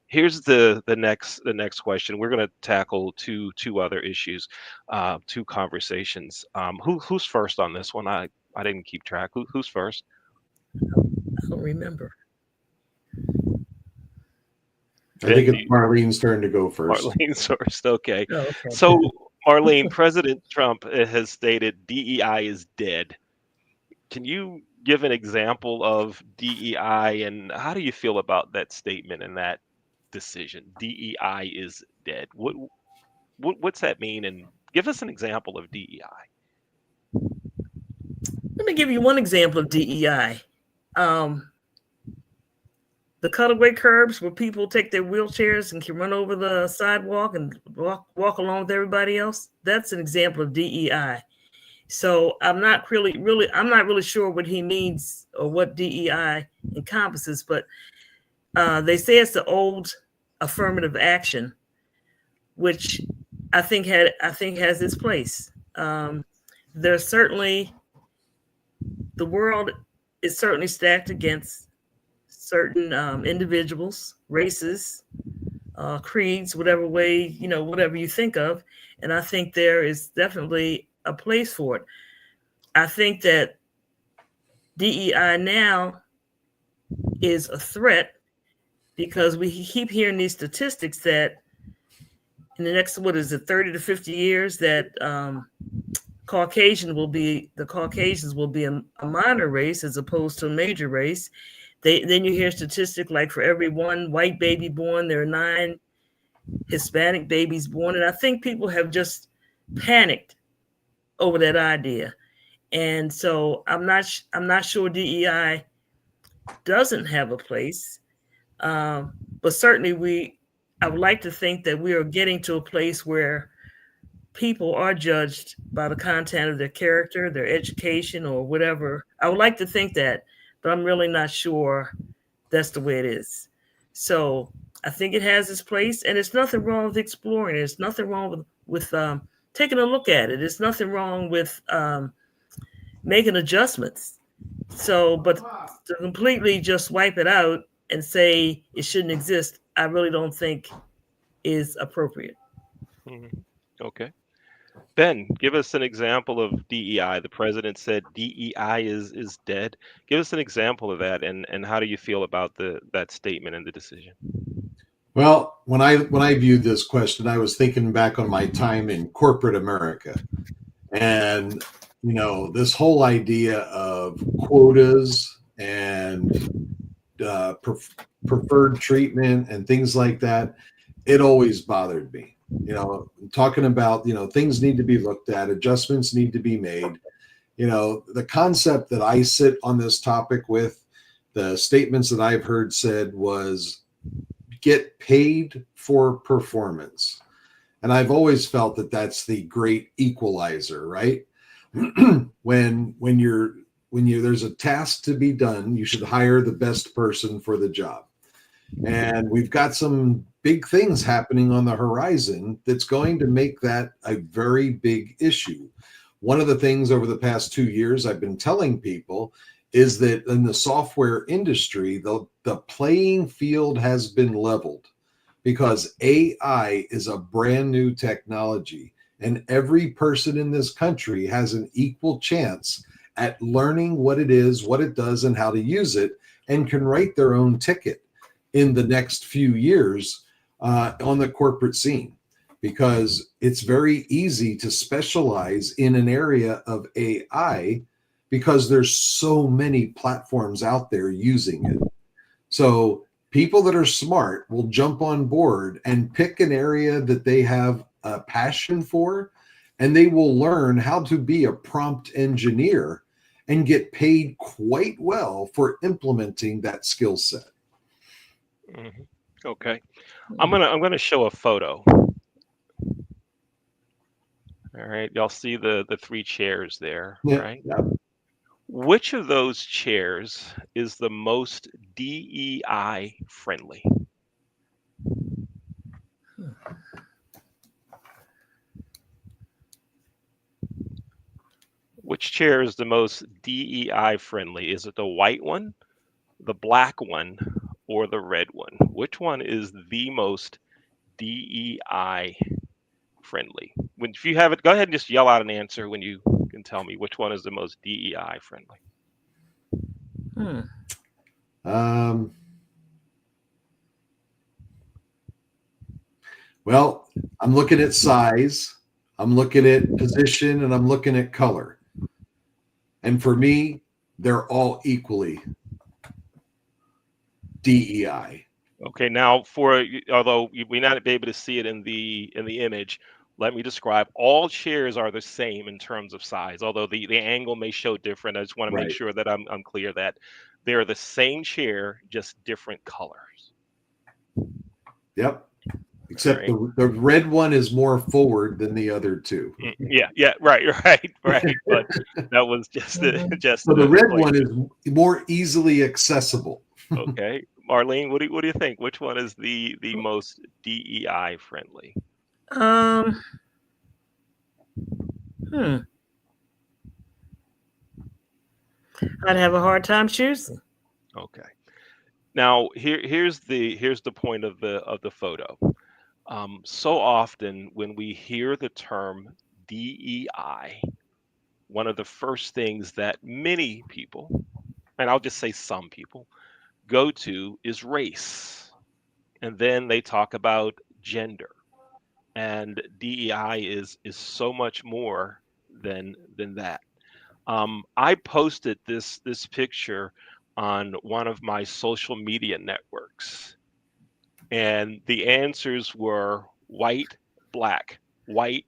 Here's the next question. We're going to tackle two other issues, two conversations. Who's first on this one? I didn't keep track. Who's first? I don't remember. I Ben, think it's Marlene's turn to go first. Marlene's first. Okay. Oh, okay. So Marlene, President Trump has stated DEI is dead. Can you give an example of DEI and how do you feel about that statement and that decision? DEI is dead. What's that mean? And give us an example of DEI. Let me give you one example of DEI. The cutaway curbs where people take their wheelchairs and can run over the sidewalk and walk along with everybody else. That's an example of DEI. So I'm not really sure what he means or what DEI encompasses, but they say it's the old affirmative action, which I think has its place. There's certainly the world is certainly stacked against certain individuals, races, creeds, whatever way, whatever you think of. And I think there is definitely a place for it. I think that DEI now is a threat because we keep hearing these statistics that in the next, 30 to 50 years, that Caucasians will be a minor race as opposed to a major race. Then you hear statistics like for every one white baby born, there are 9 Hispanic babies born. And I think people have just panicked over that idea. And so I'm not sure DEI doesn't have a place. But certainly I would like to think that we are getting to a place where people are judged by the content of their character, their education, or whatever. I would like to think that, but I'm really not sure that's the way it is. So I think it has its place, and there's nothing wrong with exploring it. There's nothing wrong with taking a look at it. There's nothing wrong with making adjustments. So, but to completely just wipe it out and say it shouldn't exist, I really don't think is appropriate. Mm-hmm. Okay. Ben, give us an example of DEI. The president said DEI is dead. Give us an example of that, and how do you feel about that statement and the decision? Well, when I viewed this question, I was thinking back on my time in corporate America, and this whole idea of quotas and preferred treatment and things like that. It always bothered me. Talking about things need to be looked at, adjustments need to be made. The concept that I sit on this topic with, the statements that I've heard said was get paid for performance. And I've always felt that that's the great equalizer, right? when there's a task to be done, you should hire the best person for the job. And we've got some big things happening on the horizon that's going to make that a very big issue. One of the things over the past 2 years I've been telling people is that in the software industry, the playing field has been leveled because AI is a brand new technology, and every person in this country has an equal chance at learning what it is, what it does, and how to use it, and can write their own ticket in the next few years on the corporate scene. because it's very easy to specialize in an area of AI because there's so many platforms out there using it. So people that are smart will jump on board and pick an area that they have a passion for, and they will learn how to be a prompt engineer and get paid quite well for implementing that skill set. Mhm. Okay. I'm gonna show a photo. All right. Y'all see the three chairs there, Yeah, right? yeah. Which of those chairs is the most DEI friendly? Which chair is the most DEI friendly? Is it the white one, the black one, or the red one? Which one is the most DEI friendly? When if you have it, go ahead and just yell out an answer when you can tell me which one is the most DEI friendly. Hmm. Um, well, I'm looking at size, I'm looking at position, and I'm looking at color. And for me, they're all equally DEI. Okay, now although you may not be able to see it in the image, let me describe. All chairs are the same in terms of size, although the angle may show different. I just want to make Right. sure that I'm clear that they're the same chair, just different colors. Yep. All Except right. the red one is more forward than the other two. Yeah, yeah, right, right. But that was just Mhm. just So to the red explain one it. is more easily accessible. Okay, Marlene, what do you think? Which one is the most DEI friendly? Um, hmm. I'd have a hard time choosing. Okay. Now here's the point of the photo. So often when we hear the term DEI, one of the first things that many people, and I'll just say some people, go to is race. And then they talk about gender. And DEI is so much more than that. I posted this picture on one of my social media networks, and the answers were white, black, red,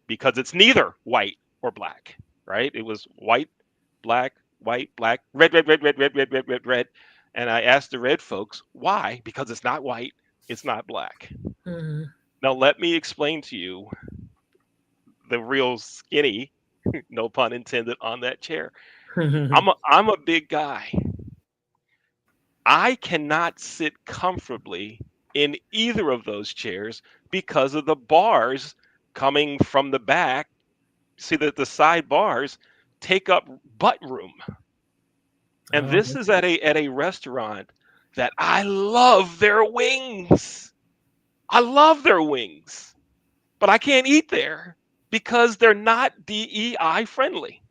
because it's neither white or black, right? It was white, black, red. And I asked the red folks why, because it's not white, it's not black. Mhm. Now let me explain to you the real skinny, no pun intended, on that chair. I'm a big guy. I cannot sit comfortably in either of those chairs because of the bars coming from the back. See that the side bars take up butt room. And Oh, this is at a restaurant that I love their wings. I love their wings, but I can't eat there because they're not DEI friendly.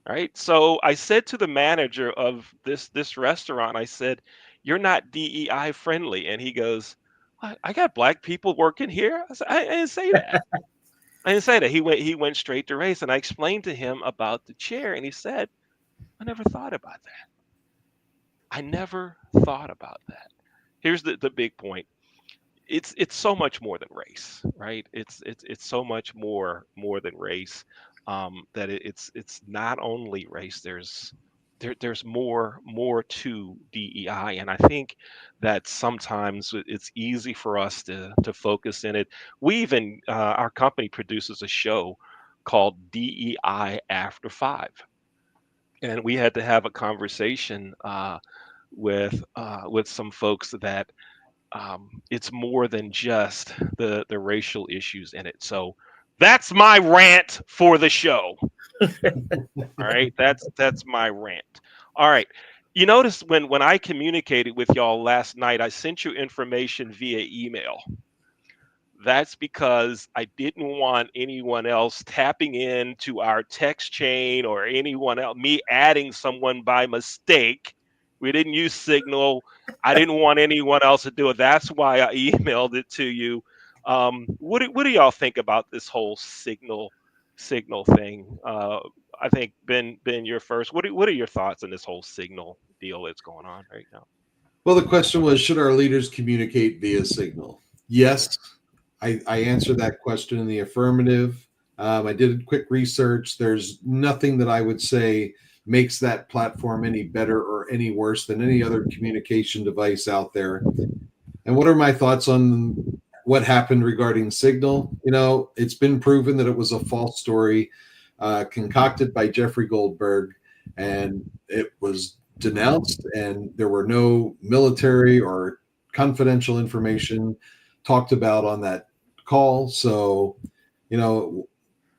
Right? So I said to the manager of this restaurant, I said, "You're not DEI friendly." And he goes, I got black people working here. I didn't say that. I didn't say that. He went straight to race, and I explained to him about the chair, and he said, "I never thought about that. I never thought about that." Here's the big point. It's so much more than race, right? It's so much more than race. That it's not only race. There's more to DEI, and I think that sometimes it's easy for us to focus in it. We even our company produces a show called DEI After Five, and we had to have a conversation with some folks that it's more than just the racial issues in it. So that's my rant for the show. All right, that's my rant. All right. You notice when I communicated with y'all last night, I sent you information via email. That's because I didn't want anyone else tapping into our text chain or anyone else, me adding someone by mistake We didn't use Signal. I didn't want anyone else to do it. That's why I emailed it to you. What do y'all think about this whole Signal thing? I think Ben, you're first. What are your thoughts on this whole Signal deal that's going on right now? Well, the question was, should our leaders communicate via Signal? Yes, I answered that question in the affirmative. I did quick research. There's nothing that I would say makes that platform any better or any worse than any other communication device out there. And what are my thoughts on what happened regarding Signal? It's been proven that it was a false story concocted by Jeffrey Goldberg, and it was denounced, and there were no military or confidential information talked about on that call. So,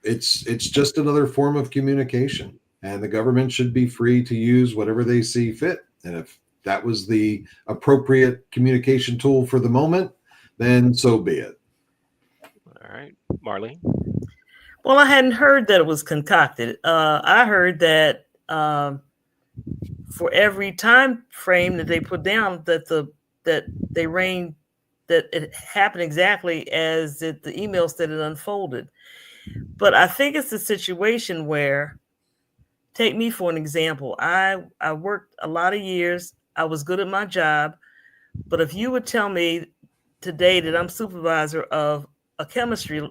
it's just another form of communication, and the government should be free to use whatever they see fit. And if that was the appropriate communication tool for the moment, then so be it. All right, Marlene. Well, I hadn't heard that it was concocted. I heard that for every time frame that they put down, that it happened exactly as the email said it unfolded. But I think it's a situation where, take me for an example. I worked a lot of years. I was good at my job. But if you would tell me today that I'm supervisor of a chemistry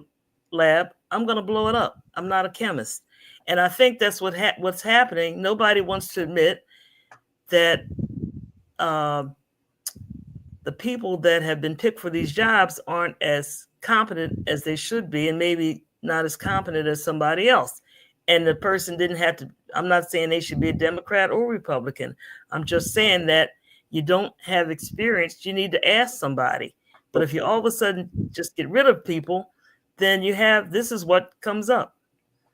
lab, I'm going to blow it up. I'm not a chemist. And I think that's what's happening. Nobody wants to admit that the people that have been picked for these jobs aren't as competent as they should be, and maybe not as competent as somebody else. And the person didn't have to, I'm not saying they should be a Democrat or Republican. I'm just saying that you don't have experience. You need to ask somebody. But if you all of a sudden just get rid of people, then this is what comes up.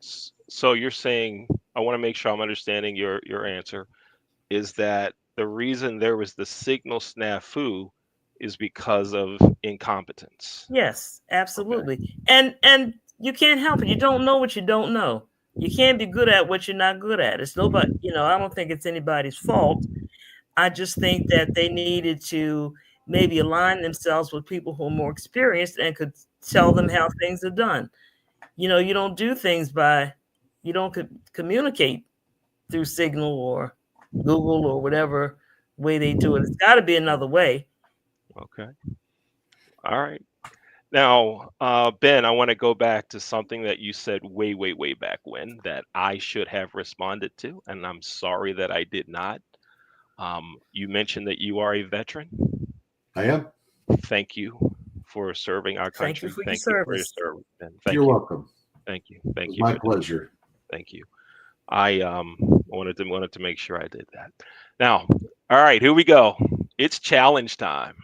So you're saying, I want to make sure I'm understanding your answer, is that the reason there was the Signal snafu is because of incompetence. Yes, absolutely. Okay. And you can't help it. You don't know what you don't know. You can't be good at what you're not good at. It's nobody, I don't think it's anybody's fault. I just think that they needed to maybe align themselves with people who are more experienced and could tell them how things are done. You don't do things you don't communicate through Signal or Google or whatever way they do it. It's got to be another way. Okay. All right. Now, Ben, I want to go back to something that you said way, way, way back when that I should have responded to, and I'm sorry that I did not. You mentioned that you are a veteran. I am. Thank you for serving our country. Thank you for your service. Ben. You're welcome. Thank you. Thank you. My pleasure. Thank you. I wanted to make sure I did that. Now, all right, here we go. It's challenge time.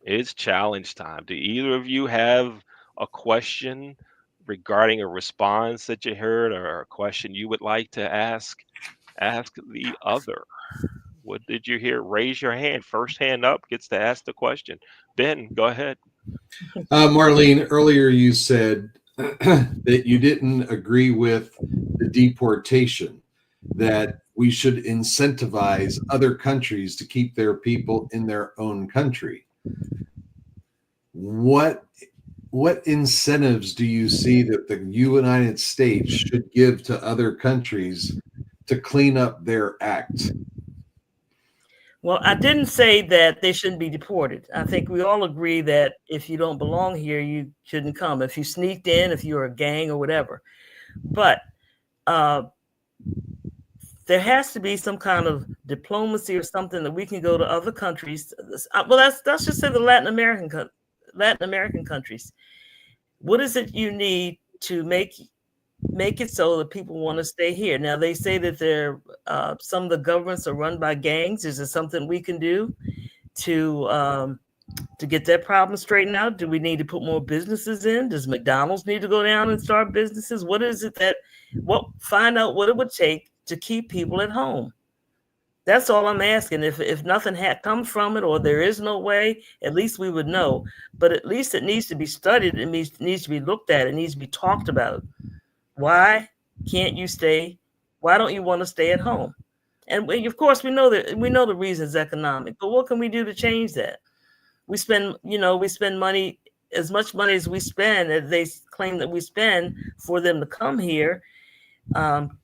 It's challenge time. Do either of you have a question regarding a response that you heard, or a question you would like to ask the other? What did you hear? Raise your hand. First hand up gets to ask the question. Ben, go ahead. Marlene, earlier you said that you didn't agree with the deportation, that we should incentivize other countries to keep their people in their own country. What incentives do you see that the United States should give to other countries to clean up their act? Well, I didn't say that they shouldn't be deported. I think we all agree that if you don't belong here, you shouldn't come. If you sneaked in, if you're a gang or whatever. But there has to be some kind of diplomacy or something that we can go to other countries. Well, let's just say the Latin American countries. What is it you need to make it so that people want to stay here? Now, they say that some of the governments are run by gangs. Is there something we can do to get that problem straightened out? Do we need to put more businesses in? Does McDonald's need to go down and start businesses? What is it find out what it would take to keep people at home? That's all I'm asking. If nothing comes from it, or there is no way, at least we would know. But at least it needs to be studied. It needs to be looked at. It needs to be talked about. Why can't you stay? Why don't you want to stay at home? And of course, we know the reasons economic, but what can we do to change that? We spend money, as much money as we spend, as they claim that we spend for them to come here. Um,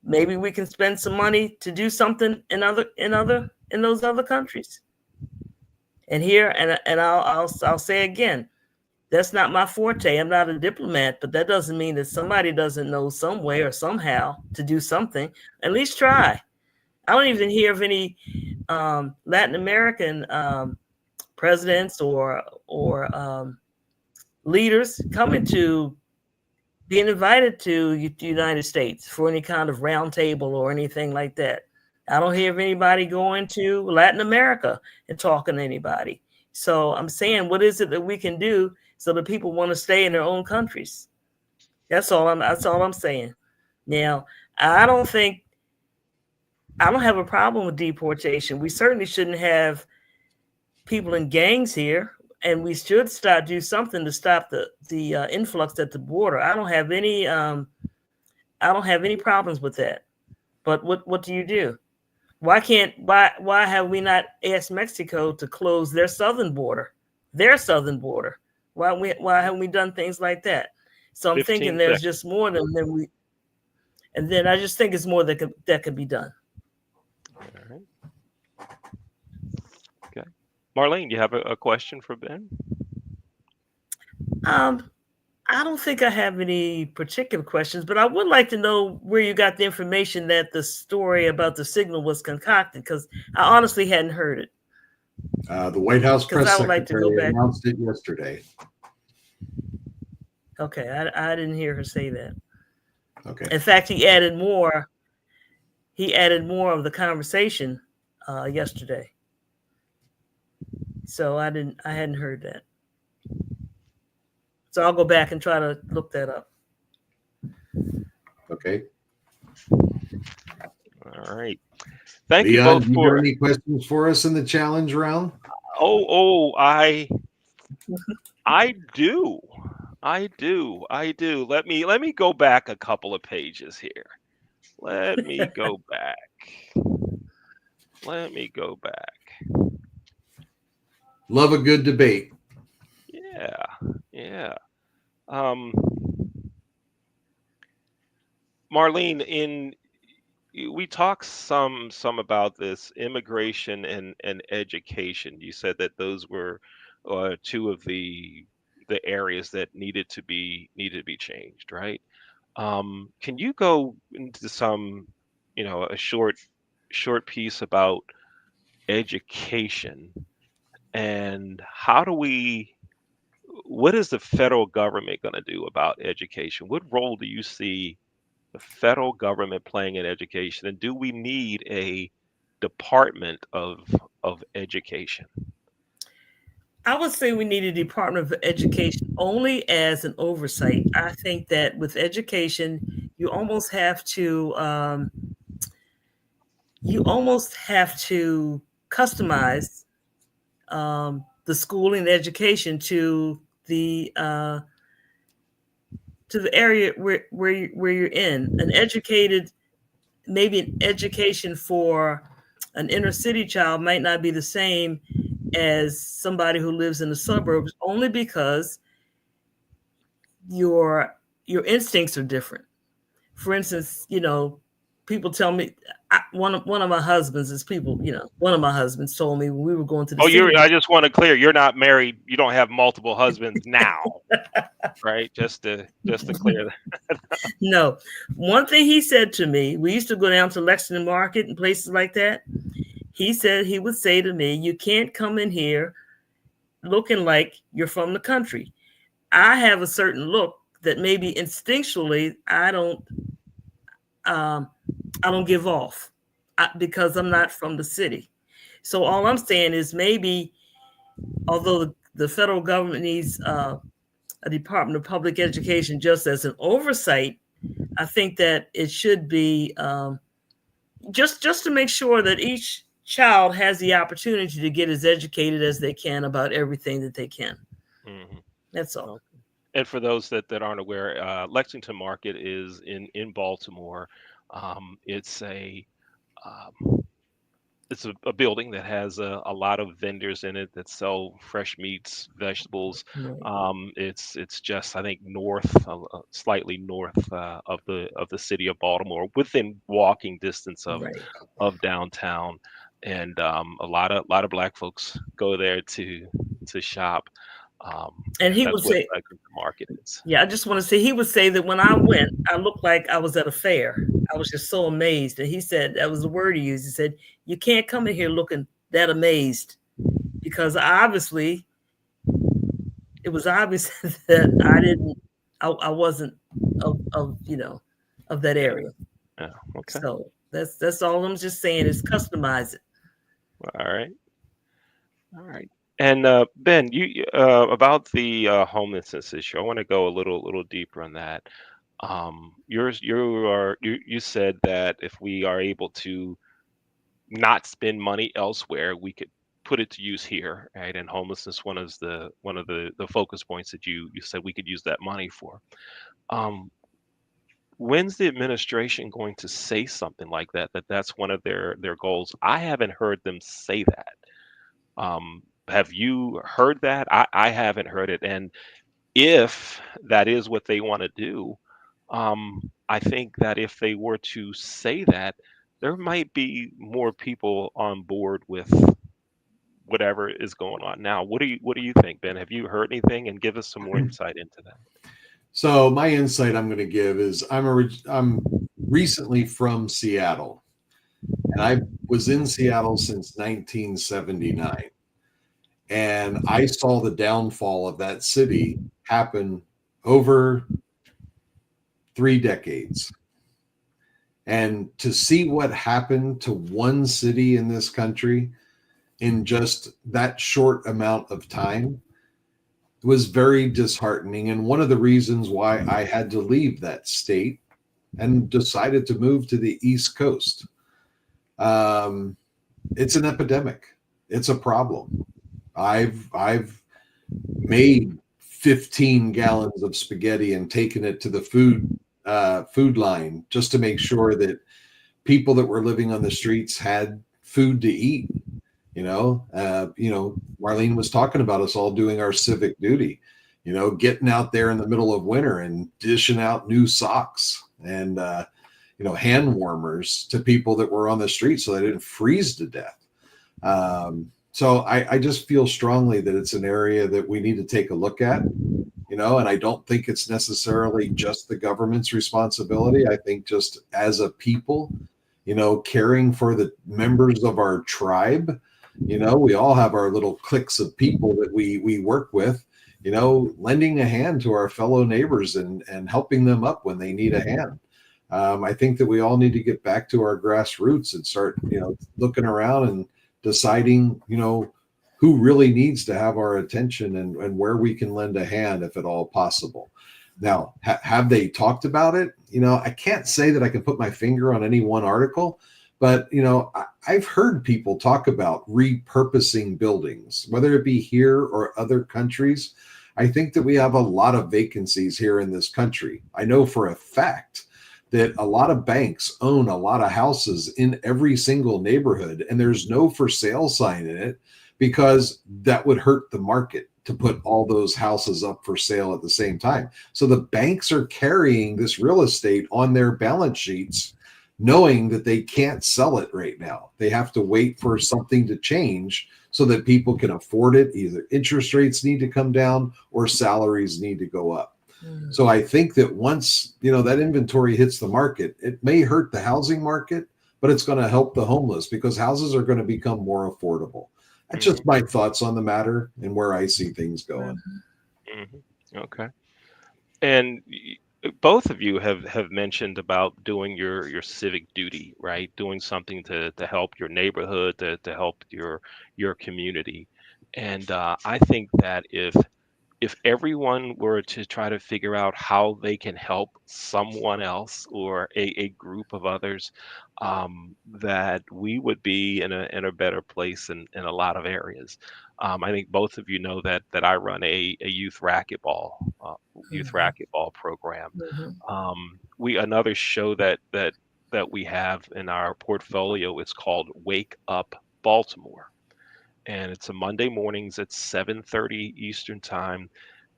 Maybe we can spend some money to do something in those other countries. And here, and I'll say again, that's not my forte. I'm not a diplomat, but that doesn't mean that somebody doesn't know some way or somehow to do something. At least try. I don't even hear of any Latin American presidents or leaders coming to being invited to the United States for any kind of roundtable or anything like that. I don't hear of anybody going to Latin America and talking to anybody. So I'm saying, what is it that we can do so that people want to stay in their own countries? That's all I'm saying. Now, I don't think I don't have a problem with deportation. We certainly shouldn't have people in gangs here, and we should start do something to stop the influx at the border. I don't have any problems with that. But what do you do? Why have we not asked Mexico to close their southern border? Their southern border. Why haven't we done things like that? So I'm thinking 15 there's seconds. just more than we, and then I just think it's more that could be done. All right. Okay. Marlene, you have a question for Ben? Um, I don't think I have any particular questions, but I would like to know where you got the information that the story about the signal was concocted, because I honestly hadn't heard it. The White House Because press I would like to go secretary back. announced it yesterday. Okay, I didn't hear her say that. Okay. In fact, he added more. He added more of the conversation yesterday. So I hadn't heard that. So I'll go back and try to look that up. Okay. All right. Thank you Leon, both you got for. any questions for us in the challenge round? I do. I do. Let me go back a couple of pages here. Let me go back. Let me go back. Love a good debate. Yeah. Yeah. Um, Marlene, we talked some about this immigration and education. You said that those were two of the areas that needed to be changed, right? Can you go into some, a short piece about education and what is the federal government going to do about education? What role do you see the federal government playing in education, and do we need a department of education? I would say we need a Department of Education only as an oversight. I think that with education, you almost have to customize the schooling and education to the area where you're in. Maybe an education for an inner city child might not be the same as somebody who lives in the suburbs, only because your instincts are different. For instance, people tell me, one of my husbands is people. One of my husbands told me when we were going to the Oh, city. I just want to clear, you're not married. You don't have multiple husbands now, right? Just to clear that. No, one thing he said to me, we used to go down to Lexington Market and places like that. He said he would say to me, "You can't come in here looking like you're from the country." I have a certain look that maybe instinctually I don't give off because I'm not from the city. So all I'm saying is, maybe, although the federal government needs a Department of Public Education just as an oversight, I think that it should be just to make sure that each child has the opportunity to get as educated as they can about everything that they can. Mhm. That's all. Okay. And for those that aren't aware, Lexington Market is in Baltimore. It's a Um, it's a building that has a lot of vendors in it that sell fresh meats, vegetables. Right. It's just, I think, slightly north of the city of Baltimore, within walking distance Right. of downtown, and a lot of black folks go there to shop. And he That's would what say, I think the market is. yeah, I just want to say, he would say that when I went, I looked like I was at a fair. I was just so amazed. And he said, that was the word he used. He said, you can't come in here looking that amazed, because obviously it was obvious that I wasn't of, of that Yeah, area. yeah, okay, So that's all I'm just saying is customize it. all right. All right. And Ben, about the homelessness issue, I want to go a little deeper on that. You said that if we are able to not spend money elsewhere, we could put it to use here, right? And homelessness, one of the focus points that you said we could use that money for. Um, when's the administration going to say something like that? That's one of their goals. I haven't heard them say that. Have you heard that? I haven't heard it. And if that is what they want to do, I think that if they were to say that, there might be more people on board with whatever is going on now. What do you think, Ben? Have you heard anything? And give us some more insight into that. So my insight I'm going to give is I'm recently from Seattle, and I was in Seattle since 1979, and I saw the downfall of that city happen over 3 decades. And to see what happened to one city in this country in just that short amount of time was very disheartening. And one of the reasons why I had to leave that state and decided to move to the East Coast. Um, it's an epidemic. It's a problem. I've made 15 gallons of spaghetti and taken it to the food line just to make sure that people that were living on the streets had food to eat. Marlene was talking about us all doing our civic duty. Getting out there in the middle of winter and dishing out new socks and hand warmers to people that were on the street so they didn't freeze to death. So I just feel strongly that it's an area that we need to take a look at, and I don't think it's necessarily just the government's responsibility. I think just as a people, caring for the members of our tribe, we all have our little cliques of people that we work with, lending a hand to our fellow neighbors and helping them up when they need a hand. I think that we all need to get back to our grassroots and start, looking around and deciding, who really needs to have our attention and where we can lend a hand if at all possible. Now, have they talked about it? I can't say that I can put my finger on any one article, but, I've heard people talk about repurposing buildings, whether it be here or other countries. I think that we have a lot of vacancies here in this country. I know for a fact that a lot of banks own a lot of houses in every single neighborhood, and there's no for sale sign in it because that would hurt the market to put all those houses up for sale at the same time. So the banks are carrying this real estate on their balance sheets, knowing that they can't sell it right now. They have to wait for something to change so that people can afford it. Either interest rates need to come down or salaries need to go up. So I think that once, that inventory hits the market, it may hurt the housing market, but it's going to help the homeless because houses are going to become more affordable. That's just my thoughts on the matter and where I see things going. Okay. And both of you have mentioned about doing your civic duty, right? Doing something to help your neighborhood, to help your community. And I think that if everyone were to try to figure out how they can help someone else or a group of others, that we would be in a better place in a lot of areas. I think both of you know that I run a youth racquetball program. Mhm. We another show that that we have in our portfolio. It's called Wake Up Baltimore, and it's a Monday mornings at 7:30 Eastern time.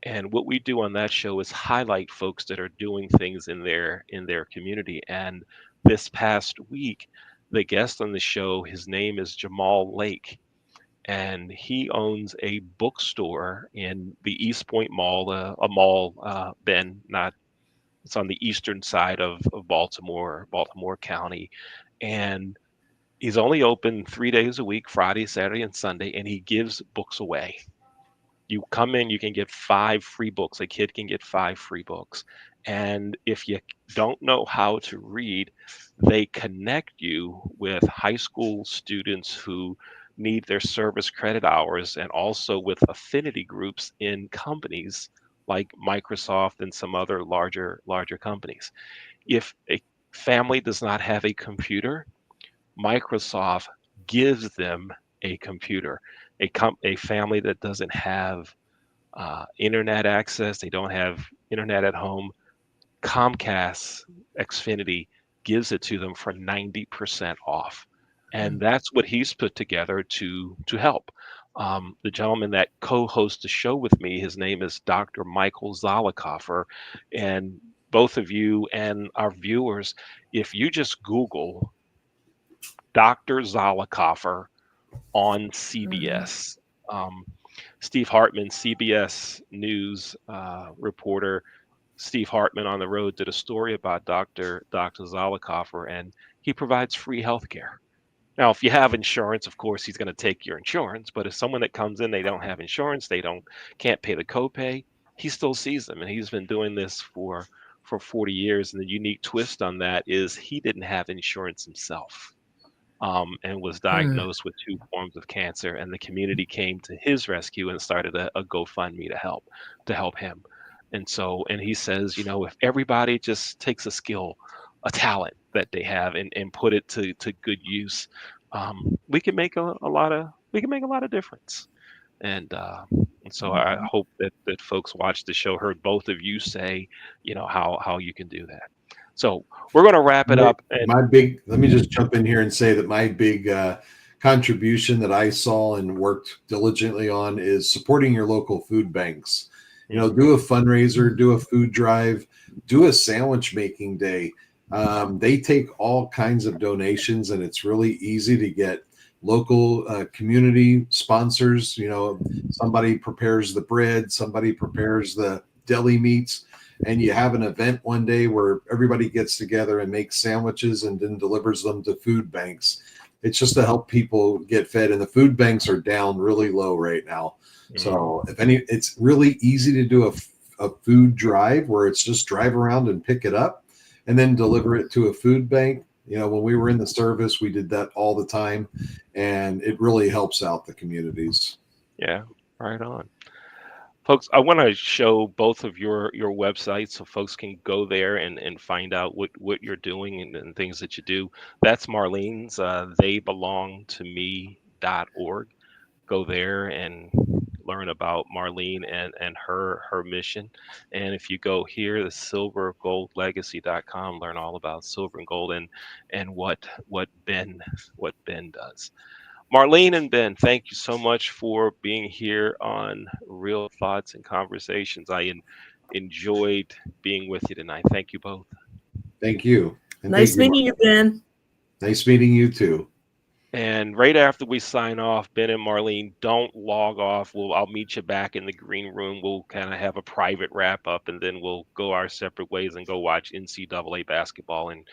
And what we do on that show is highlight folks that are doing things in their community. And this past week, the guest on the show, his name is Jamal Lake, and he owns a bookstore in the East Point Mall, a mall, Ben, not it's on the eastern side of Baltimore, Baltimore County, and he's only open 3 days a week, Friday, Saturday, and Sunday, and he gives books away. You come in, you can get 5 free books. A kid can get 5 free books. And if you don't know how to read, they connect you with high school students who need their service credit hours and also with affinity groups in companies like Microsoft and some other larger companies. If a family does not have a computer, Microsoft gives them a computer. A family that doesn't have internet access, they don't have internet at home, Comcast Xfinity gives it to them for 90% off. And that's what he's put together to help. The gentleman that co-hosts the show with me, his name is Dr. Michael Zollicoffer. And both of you and our viewers, if you just Google Dr. Zollicoffer on Mhm. CBS, Steve Hartman, CBS News reporter, Steve Hartman on the road did a story about Dr. Zollicoffer, and he provides free health care. Now, if you have insurance, of course, he's going to take your insurance. But if someone that comes in, they don't have insurance, they don't can't pay the copay, he still sees them, and he's been doing this for 40 years. And the unique twist on that is he didn't have insurance himself, and was Mm. diagnosed with 2 forms of cancer. And the community came to his rescue and started a GoFundMe to help him. And so, and he says, if everybody just takes a skill, a talent that they have, and put it to good use, we can make we can make a lot of difference. And so I Mhm. hope that folks watch the show heard both of you say, how you can do that. So we're going to wrap it My, up. And my big, let me just jump in here and say that my big contribution that I saw and worked diligently on is supporting your local food banks. mhm, Do a fundraiser, do a food drive, do a sandwich making day. They take all kinds of donations, and it's really easy to get local community sponsors. Somebody prepares the bread, somebody prepares the deli meats, and you have an event one day where everybody gets together and makes sandwiches and then delivers them to food banks. It's just to help people get fed, and the food banks are down really low right now. mhm. So it's really easy to do a food drive where it's just drive around and pick it up and then deliver it to a food bank. When we were in the service, we did that all the time, and it really helps out the communities. Yeah, right on. Folks, I want to show both of your websites so folks can go there and find out what you're doing and things that you do. That's Marlene's, theybelongtome.org. Go there and learn about Marlene and her mission. And if you go here, the silvergoldlegacy.com, learn all about silver and gold and what Ben does. Marlene and Ben, thank you so much for being here on Real Thoughts and Conversations. Enjoyed being with you tonight. Thank you both. Thank you. And thank Nice you, meeting Mark. you, Ben. Nice meeting you too. And right after we sign off, Ben and Marlene, don't log off. I'll meet you back in the green room. We'll kind of have a private wrap up, and then we'll go our separate ways and go watch NCAA basketball and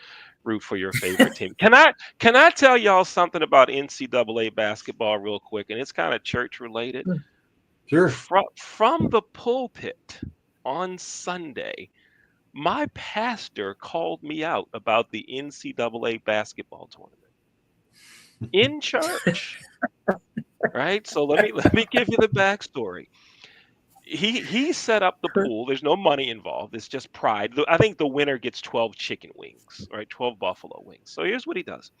root for your favorite team. Can I tell y'all something about NCAA basketball real quick? And it's kind of church related. Sure. From the pulpit on Sunday, my pastor called me out about the NCAA basketball tournament in church. Right? So let me give you the backstory. He set up the pool. There's no money involved. It's just pride. I think the winner gets 12 chicken wings, right? 12 buffalo wings. So here's what he does.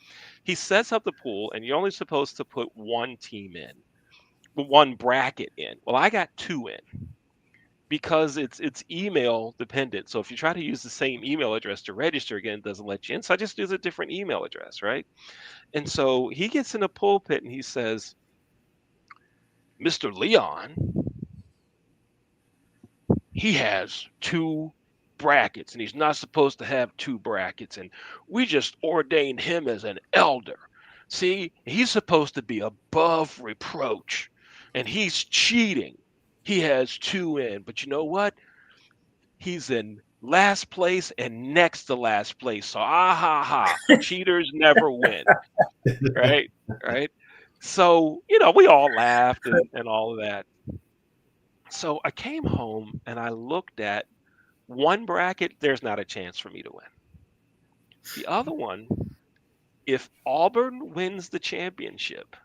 He sets up the pool, and you're only supposed to put one team in, one bracket in. Well, I got two in because it's email dependent. So if you try to use the same email address to register again, it doesn't let you in. So I just use a different email address, right? And so he gets in the pulpit and he says, Mr. Leon, he has two brackets and he's not supposed to have two brackets. And we just ordained him as an elder. See, he's supposed to be above reproach and he's cheating. He has two in, but you know what? He's in last place and next to last place. So ah ha ha. Cheaters never win. Right? Right. So, we all laughed and all of that. So I came home and I looked at one bracket, there's not a chance for me to win. The other one, if Auburn wins the championship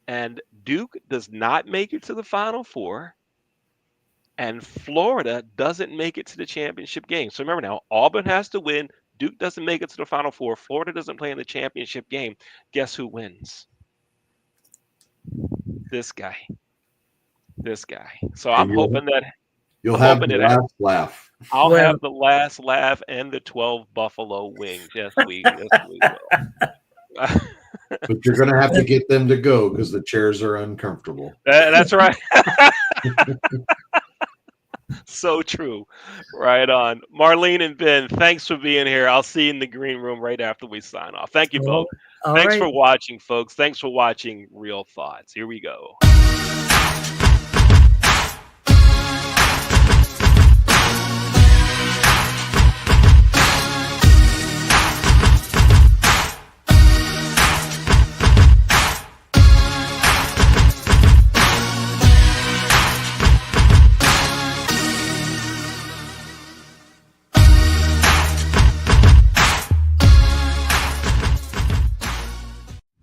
and Duke does not make it to the Final Four, and Florida doesn't make it to the championship game. So remember now, Auburn has to win. Duke doesn't make it to the Final Four. Florida doesn't play in the championship game. Guess who wins? This guy. This guy. So I'm hoping that you'll have the last laugh. I'll have the last laugh and the 12 buffalo wings. Yes, we will. But you're going to have to get them to go because the chairs are uncomfortable. That's right. So true. Right on. Marlene and Ben, thanks for being here. I'll see you in the green room right after we sign off. Thank you both. Thanks for watching, folks. Thanks for watching Real Thoughts. Here we go.